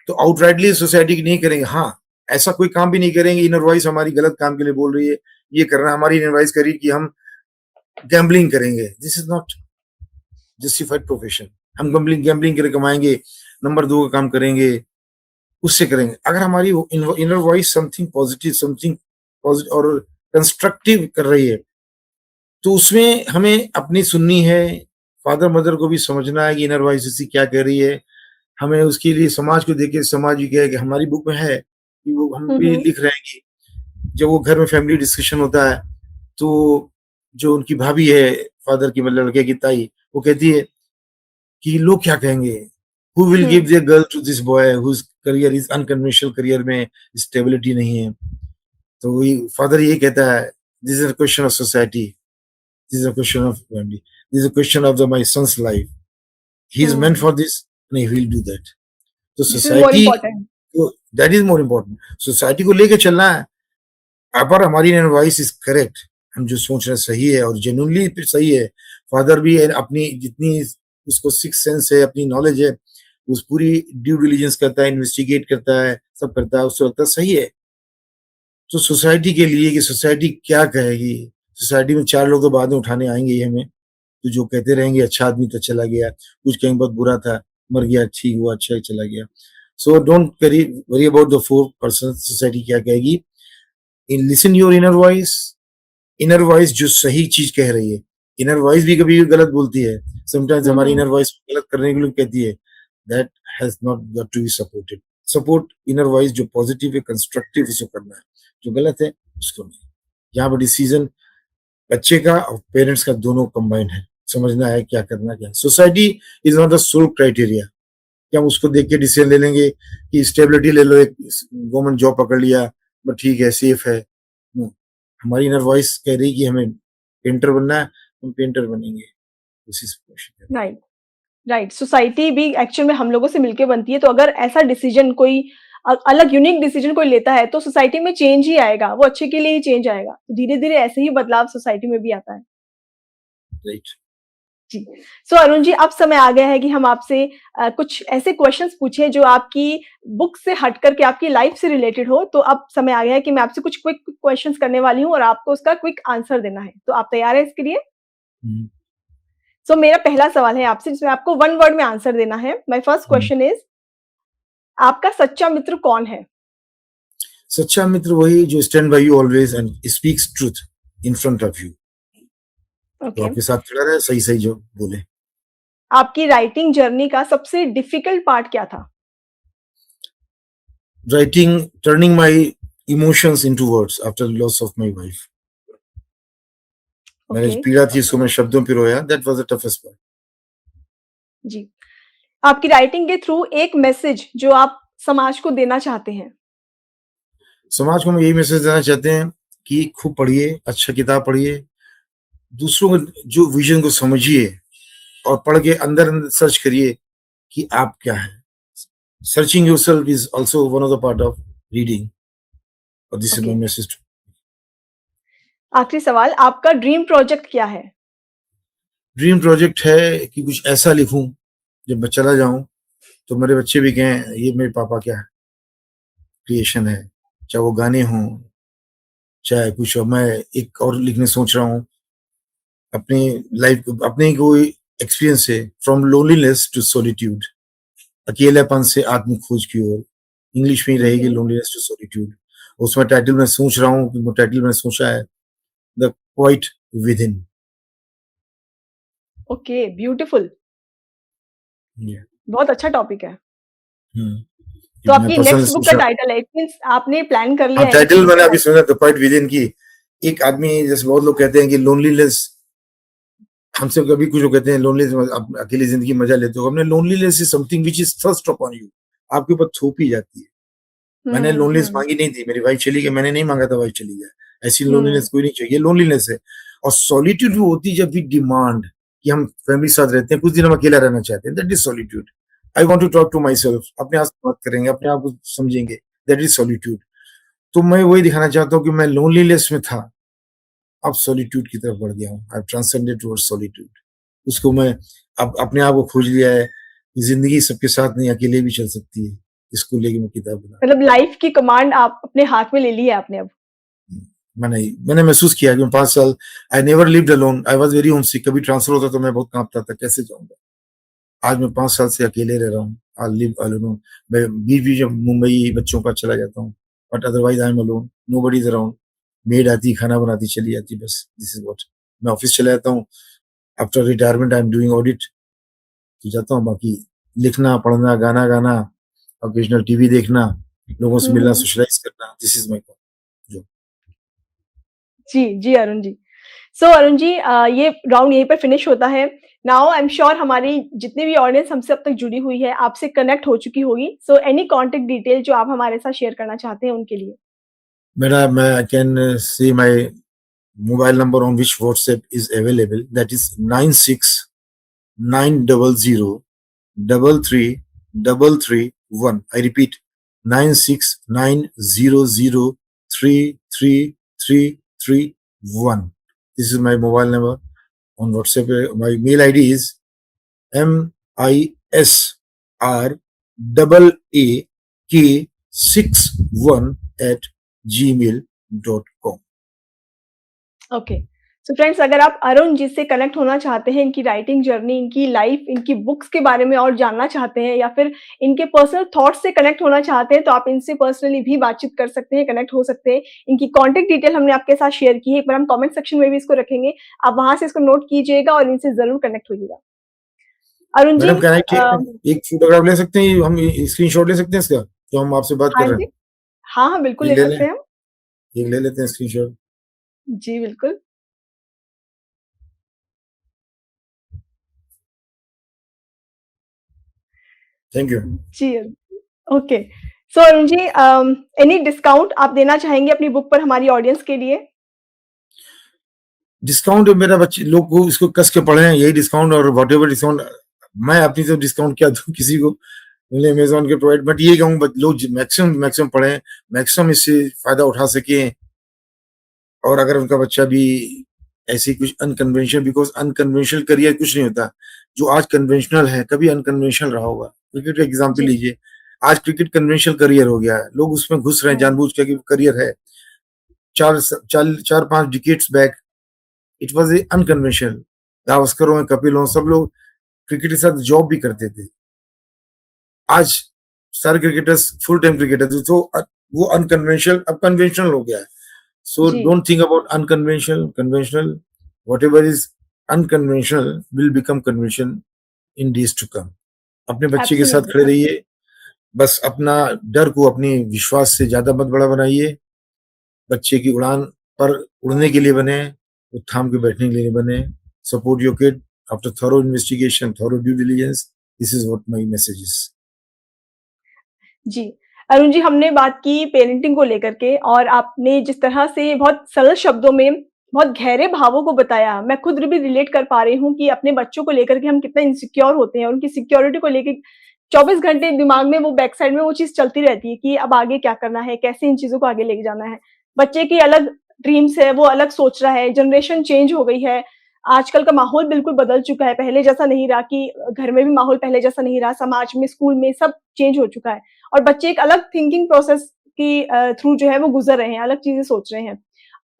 तो आउटराइटली सोसाइटी की नहीं करेंगे। हाँ, ऐसा कोई काम भी नहीं करेंगे, इनर वॉइस हमारी गलत काम के लिए बोल रही है, ये करना, हमारी इनर वॉइस कह रही है कि हम गैम्बलिंग करेंगे। This is not justified profession. हम गैम्बलिंग गैम्बलिंग करके कमाएंगे, नंबर 2 का काम करेंगे, उससे करेंगे। अगर हमारी inner voice something positive, something positive और कंस्ट्रक्टिव कर रही है, तो उसमें हमें अपनी सुननी है। फादर मदर को भी समझना है कि इनर वॉइस इसकी क्या कह रही है। हमें उसके लिए समाज को देख के, समाज भी कहे कि हमारी बुक में है कि वो हम भी हम्म लिख रहे हैं कि जब वो घर में फैमिली डिस्कशन होता है, तो जो उनकी भाभी है, फादर की मतलब लड़के की ताई, वो कहती है कि लोग क्या कहेंगे, who will give hmm their girl to this boy whose career is unconventional, career में स्टेबिलिटी नहीं है। तो वही फादर यही कहता है, this is a question of society, this is a question of family, this is a question of the my son's life, he is meant hmm for this and he will do that. तो this is more society important. को, that is more important, society को लेके चलना है। अगर हमारी advice is correct, हम जो सोच रहे हैं सही है और जेन्युइनली सही है, फादर भी अपनी जितनी उसको सिक्स सेंस है, अपनी नॉलेज है, उस पूरी ड्यू डिलिजेंस करता है, इन्वेस्टिगेट करता है, सब करता है, उससे लगता है सही है। तो सोसाइटी के लिए कि सोसाइटी क्या कहेगी, सोसाइटी में 4 लोग तो बाद में उठाने आएंगे ही हमें, तो जो कहते रहेंगे अच्छा आदमी तो चला गया, कुछ कहेंगे बहुत बुरा था, मर गया, ठीक हुआ, अच्छा चला गया। So don't worry about the 4 person, society क्या कहेगी। In listen your inner voice. Inner voice जो सही चीज कह रही है, इनर वॉइस भी कभी गलत बोलती है, समटाइम्स हमारी हम्म इनर वॉइस गलत करने के लिए कहती है, that has not got to be supported. Support inner voice जो पॉजिटिव है, कंस्ट्रक्टिव, उसको करना है, जो गलत है उसको नहीं। यहाँ पर डिसीजन बच्चे का और पेरेंट्स का दोनों कंबाइंड है, समझना है क्या करना, क्या society is not a sole criteria कि हम उसको देख के डिसीजन ले लेंगे कि स्टेबिलिटी ले लो, एक गवर्नमेंट जॉब पकड़ लिया, बट ठीक है, सेफ है। नो, हमारी इनर वॉइस कह रही कि हमें पेंटर बनना है, हम पेंटर बनेंगे, उसी से कोशिश करें। Right right. सोसाइटी भी एक्चुअल में हम लोगों से मिलके बनती है, तो अगर ऐसा डिसीजन कोई अलग यूनिक डिसीजन कोई लेता है तो सोसाइटी में चेंज ही आएगा, वो अच्छे के लिए ही चेंज आएगा। तो धीरे धीरे ऐसे ही बदलाव सोसाइटी में भी आता है। राइट। जी। सो अरुण जी, अब समय आ गया है कि हम आपसे कुछ ऐसे क्वेश्चंस पूछें जो आपकी बुक से हट करके आपकी लाइफ से रिलेटेड हो। तो अब समय आ गया है कि मैं आपसे कुछ क्विक क्वेश्चंस करने वाली हूँ और आपको उसका क्विक आंसर देना है। तो आप तैयार हैं इसके लिए? हम्म, सो मेरा पहला सवाल है आपसे, जिसमें आपको 1 वर्ड में आंसर देना है। My first hmm. Question is, आपका सच्चा मित्र कौन है? सच्चा मित्र वही जो stand by you always and speaks truth in front of you. तो ओके। आपके साथ खड़ा रहे, सही सही जो बोले। आपकी राइटिंग जर्नी का सबसे डिफिकल्ट पार्ट क्या था? Writing, turning my emotions into words after loss of my wife. मैंने ओके। जो पीड़ा थी उसको मैं शब्दों पे रोया, that was the toughest part. जी। आपकी राइटिंग के थ्रू एक मैसेज जो आप समाज को देना चाहते हैं? समाज को हम यही मैसेज देना चाहते हैं कि खूब पढ़िए, अच्छा किताब पढ़िए, दूसरों को जो विजन को समझिए और पढ़ के अंदर अंदर सर्च करिए कि आप क्या है। Searching yourself is also one of the part of reading, और this is okay. My message. आखिरी सवाल, आपका ड्रीम प्रोजेक्ट क्या है? ड्रीम प्रोजेक्ट है कि कुछ ऐसा लिखूं जब मैं चला जाऊं तो मेरे बच्चे भी कहें ये मेरे पापा क्या क्रिएशन है, चाहे वो गाने हों, चाहे कुछ। और मैं एक और लिखने सोच रहा हूँ अपनी लाइफ, अपने कोई एक्सपीरियंस से, फ्रॉम लोनलीनेस टू सॉलिट्यूड, अकेलेपन से आत्म खोज की ओर। इंग्लिश में ही रहेगी, ओके। Loneliness to solitude. उसमें टाइटल मैं सोच रहा हूँ कि टाइटल मैंने सोचा है the quiet within. Okay, beautiful. बहुत अच्छा टॉपिक है। तो मैं आपकी पर्सनल नेक्स्ट बुक सोच का रहा हूँ। टाइटल है, इट मीन्स आपने प्लान कर लिया हाँ, है नेक्स्ट टाइटल बुक मैंने का अभी टाइटल? सुना द क्वाइट विद इन की। एक आदमी, जैसे बहुत लोग कहते हैं कि लोनलीनेस, हमसे कभी कुछ लोग कहते हैं लोनलीनेस, आप अकेली जिंदगी मजा लेते हो। हमने loneliness is something which is thrust upon you, आपके ऊपर थोपी जाती है। मैंने लोनलीनेस हुँ। मांगी नहीं थी, मेरी वाइफ चली गई, मैंने नहीं मांगा था वाइफ चली जाए। ऐसी हुँ। लोनलीनेस कोई नहीं चाहिए, लोनलीनेस है। और सॉलिट्यूड वो होती है जब वी डिमांड कि हम फैमिली साथ रहते हैं, कुछ दिन हम अकेला रहना चाहते हैं, that is solitude. I want to talk to myself, अपने आप से बात करेंगे, अपने आप को समझेंगे, दैट इज सॉलिट्यूड। तो मैं वही दिखाना चाहता हूँ कि मैं लोनलीनेस में था, अब सॉलिट्यूड की तरफ बढ़ गया हूँ। आई ट्रांसेंडेड टुवर्ड्स सॉलिट्यूड। उसको मैं अब अपने आप को खोज लिया है कि जिंदगी सबके साथ नहीं, अकेले भी चल सकती है। इसको लेके मैं किताब बना। मतलब लाइफ की कमांड आप अपने हाथ में ले ली है आपने अब। मैंने महसूस किया कि मैं 5 साल, I never lived alone, I was very homesick. कभी ट्रांसफर होता तो मैं बहुत कांपता था, कैसे जाऊंगा। आज मैं 5 साल से अकेले रह रहा हूँ। I live alone. मैं बीच बीच में मुंबई बच्चों का चला जाता हूँ, but otherwise I am alone, nobody is around. Made आती, खाना बनाती, चली जाती, बस दिस इज व्हाट। मैं ऑफिस चला जाता हूँ, after retirement I am doing audit, तो जाता हूँ। बाकी लिखना, पढ़ना, गाना गाना, ओकेजनल टीवी देखना, लोगों से हुँ, मिलना, हुँ। सोशलाइज करना, दिस इज माय जॉब। जी, जी अरुण जी। सो अरुण जी ये राउंड यहीं पर फिनिश होता है। नाउ आई एम श्योर हमारी जितनी भी ऑडियंस हमसे अब तक जुड़ी हुई है, आपसे कनेक्ट हो चुकी होगी। सो एनी कॉन्टैक्ट डिटेल जो आप हमारे साथ शेयर करना चाहते हैं उनके लिए? मैं I can see my mobile number on which WhatsApp is available, that is 9690033331. I repeat, 9690033331. This is my mobile number on WhatsApp. My mail ID is misrak61@gmail.com. Okay. So friends अगर आप अरुण जी से connect होना चाहते हैं, इनकी writing journey, इनकी life, इनकी books के बारे में और जानना चाहते हैं या फिर इनके पर्सनल थॉट्स से कनेक्ट होना चाहते हैं, तो आप इनसे पर्सनली भी बातचीत कर सकते हैं, कनेक्ट हो सकते हैं। इनकी कॉन्टैक्ट डिटेल हमने आपके साथ शेयर की है, एक बार हम कमेंट सेक्शन में भी इसको रखेंगे। आप वहाँ से इसको नोट कीजिएगा और इनसे ज़रूर कनेक्ट होइएगा। Arun ji madam can I एक फोटोग्राफ ले सकते हैं, हम स्क्रीनशॉट ले सकते हैं इसका, जो हम आपसे बात हाँ कर रहे जी। हैं? हाँ, हाँ, बिल्कुल एक ले ले सकते लें, हैं हम। एक ले लेते हैं स्क्रीनशॉट। जी, बिल्कुल। Thank you. जी, okay. So Arun ji any discount आप देना चाहेंगे अपनी बुक पर हमारी ऑडियंस के लिए? डिस्काउंट मेरा बच्चे लोग को इसको कस के पढ़े हैं, यही डिस्काउंट, और वॉट एवर डिस्काउंट मैं अपनी तरफ डिस्काउंट क्या दूं किसी को, मैंने अमेजोन के प्रोवाइड। बट ये कहूँ लोग मैक्सिमम पढ़े, मैक्सिमम इससे फायदा उठा सके। और अगर उनका बच्चा भी ऐसी कुछ अनकन्वेंशनल, बिकॉज अनकन्वेंशनल करियर कुछ नहीं होता, जो आज कन्वेंशनल है कभी अनकन्वेंशनल रहा होगा। क्रिकेट का एग्जाम्पल जी। लीजिए, आज क्रिकेट कन्वेंशनल करियर हो गया है, लोग उसमें घुस रहे हैं हुँ। जानबूझ के कि करियर है। 4-5 decades back it was a unconventional. Gavaskar हो, कपिल हो, सब लोग क्रिकेट के साथ जॉब भी करते थे। आज सारे क्रिकेटर्स फुल टाइम क्रिकेटर, तो वो अनकन्वेंशनल अब कन्वेंशनल हो गया है। सो जी। Don't think about unconventional, conventional, whatever is unconventional will become convention in days to come. अपने बच्चे के साथ Absolutely. खड़े रहिए, बस अपना डर को अपनी विश्वास से ज्यादा मत बड़ा बनाइए। बच्चे की उड़ान पर उड़ने के लिए बने, वो थाम के बैठने के लिए नहीं बने। Support your kid after thorough investigation, thorough due diligence. This is what my message is. जी, अरुण जी, हमने बात की पेरेंटिंग को लेकर के और आपने जिस तरह से बहुत सरल शब्दों में बहुत गहरे भावों को बताया, मैं खुद भी रिलेट कर पा रही हूँ कि अपने बच्चों को लेकर के हम कितना इनसिक्योर होते हैं, उनकी सिक्योरिटी को लेके 24 घंटे दिमाग में वो बैक साइड में वो चीज़ चलती रहती है कि अब आगे क्या करना है, कैसे इन चीज़ों को आगे लेके जाना है। बच्चे की अलग ड्रीम्स है, वो अलग सोच रहा है, जनरेशन चेंज हो गई है, आजकल का माहौल बिल्कुल बदल चुका है, पहले जैसा नहीं रहा कि घर में भी माहौल पहले जैसा नहीं रहा, समाज में, स्कूल में सब चेंज हो चुका है। और बच्चे एक अलग थिंकिंग प्रोसेस की थ्रू जो है वो गुजर रहे हैं, अलग चीजें सोच रहे हैं।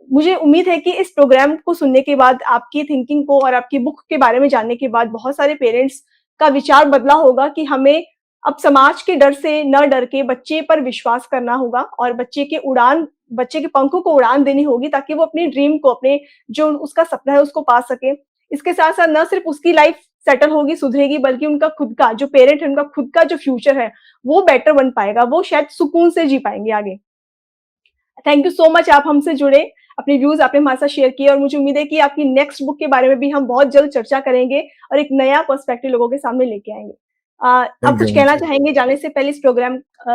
मुझे उम्मीद है कि इस प्रोग्राम को सुनने के बाद आपकी थिंकिंग को और आपकी बुक के बारे में जानने के बाद बहुत सारे पेरेंट्स का विचार बदला होगा कि हमें अब समाज के डर से न डर के बच्चे पर विश्वास करना होगा और बच्चे के पंखों को उड़ान देनी होगी ताकि वो अपनी ड्रीम को, अपने जो उसका सपना है उसको पा सके। इसके साथ साथ न सिर्फ उसकी लाइफ सेटल होगी, सुधरेगी, बल्कि उनका खुद का जो पेरेंट है, उनका खुद का जो फ्यूचर है वो बेटर बन पाएगा, वो शायद सुकून से जी पाएंगे आगे। थैंक यू सो मच, आप हमसे जुड़े, अपने व्यूज आपने हमारे साथ शेयर किए और मुझे उम्मीद है कि आपकी नेक्स्ट बुक के बारे में भी हम बहुत जल्द चर्चा करेंगे और एक नया पर्सपेक्टिव लोगों के सामने लेके आएंगे। आप कुछ कहना चाहेंगे जाने से पहले इस प्रोग्राम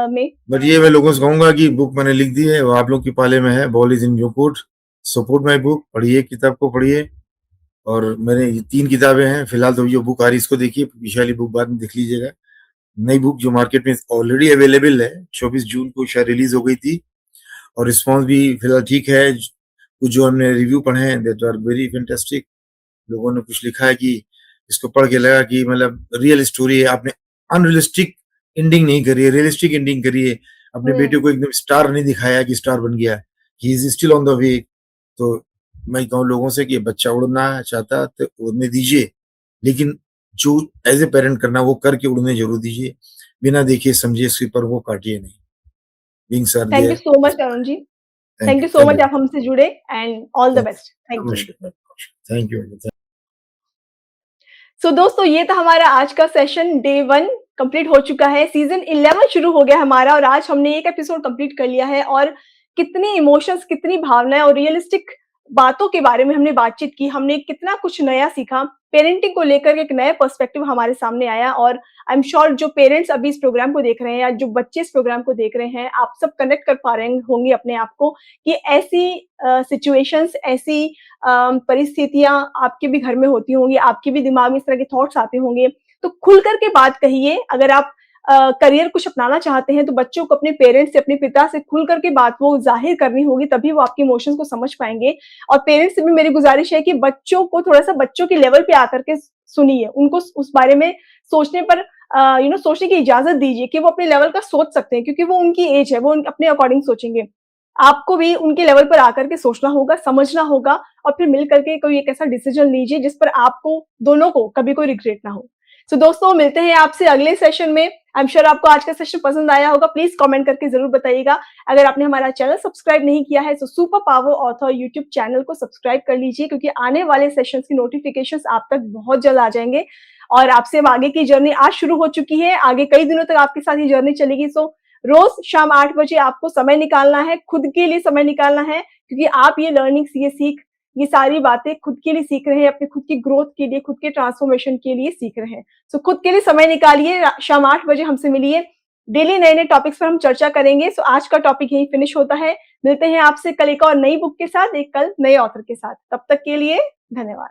में? बट ये मैं लोगों से कहूंगा कि बुक मैंने लिख दी है, वो आप लोग के पाले में है। Ball is in your court. Support my book, पढ़िए, किताब को पढ़िए। और मैंने ये 3 किताबें हैं फिलहाल, तो जो बुक आ रही इसको देखिए, विशाली बुक बाद में देख लीजिएगा। नई बुक जो मार्केट में ऑलरेडी अवेलेबल है, 24 जून को शायद रिलीज हो गई थी और रिस्पॉन्स भी फिलहाल ठीक है। कुछ जो हमने रिव्यू पढ़े हैं दैट आर वेरी फैंटास्टिक। लोगों ने कुछ लिखा है कि इसको पढ़ के लगा कि मतलब रियल स्टोरी है, आपने अनरियलिस्टिक एंडिंग नहीं करी है, रियलिस्टिक एंडिंग करी है। अपने बेटे को एकदम स्टार नहीं दिखाया कि स्टार बन गया, he is still on the way. तो मैं कहूँ लोगों से कि बच्चा उड़ना चाहता तो उड़ने दीजिए, लेकिन जो एज ए पेरेंट करना वो करके उड़ने जरूर दीजिए, बिना देखे समझे स्वीपर को काटिए नहीं। Wings are thank you there. So much Arun ji, thank you so much, आप हमसे जुड़े and all the best. Thank you. Thank you. So दोस्तों, ये था हमारा आज का सेशन, डे 1 कंप्लीट हो चुका है, सीजन 11 शुरू हो गया हमारा और आज हमने एक एपिसोड कंप्लीट कर लिया है और कितनी इमोशंस, कितनी भावनाएं और रियलिस्टिक बातों के बारे में हमने बातचीत की, हमने कितना कुछ नया सीखा, पेरेंटिंग को लेकर एक नया पर्सपेक्टिव हमारे सामने आया और आई एम श्योर जो पेरेंट्स अभी इस प्रोग्राम को देख रहे हैं या जो बच्चे इस प्रोग्राम को देख रहे हैं, आप सब कनेक्ट कर पा रहे होंगे अपने आप को कि ऐसी सिचुएशंस, ऐसी परिस्थितियां आपके भी घर में होती होंगी, आपके भी दिमाग में इस तरह के थॉट्स आते होंगे, तो खुल करके बात कहिए। अगर आप करियर कुछ अपनाना चाहते हैं तो बच्चों को अपने पेरेंट्स से, अपने पिता से खुल करके बात वो जाहिर करनी होगी, तभी वो आपके इमोशंस को समझ पाएंगे। और पेरेंट्स से भी मेरी गुजारिश है कि बच्चों को थोड़ा सा बच्चों के लेवल पे आकर के सुनिए, उनको उस बारे में सोचने पर सोचने की इजाजत दीजिए कि वो अपने लेवल का सोच सकते हैं, क्योंकि वो उनकी एज है, वो अपने अकॉर्डिंग सोचेंगे। आपको भी उनके लेवल पर आकर के सोचना होगा, समझना होगा और फिर मिल करके कोई एक ऐसा डिसीजन लीजिए जिस पर आपको, दोनों को कभी कोई रिग्रेट ना हो। सो दोस्तों, मिलते हैं आपसे अगले सेशन में। आई एम श्योर आपको आज का सेशन पसंद आया होगा, प्लीज कमेंट करके जरूर बताइएगा। अगर आपने हमारा चैनल सब्सक्राइब नहीं किया है तो super power author YouTube channel को सब्सक्राइब कर लीजिए, क्योंकि आने वाले सेशंस की नोटिफिकेशंस आप तक बहुत जल्द आ जाएंगे और आपसे अब आगे की जर्नी आज शुरू हो चुकी है, आगे कई दिनों तक आपके साथ ये जर्नी चलेगी। सो रोज शाम 8 बजे आपको समय निकालना है, खुद के लिए समय निकालना है, क्योंकि आप ये लर्निंग्स, ये सारी बातें खुद के लिए सीख रहे हैं, अपने खुद की ग्रोथ के लिए, खुद के ट्रांसफॉर्मेशन के लिए सीख रहे हैं। सो खुद के लिए समय निकालिए, शाम 8 बजे हमसे मिलिए, डेली नए नए टॉपिक्स पर हम चर्चा करेंगे। सो आज का टॉपिक यही फिनिश होता है। मिलते हैं आपसे कल एक और नई बुक के साथ, एक कल नए ऑथर के साथ। तब तक के लिए धन्यवाद।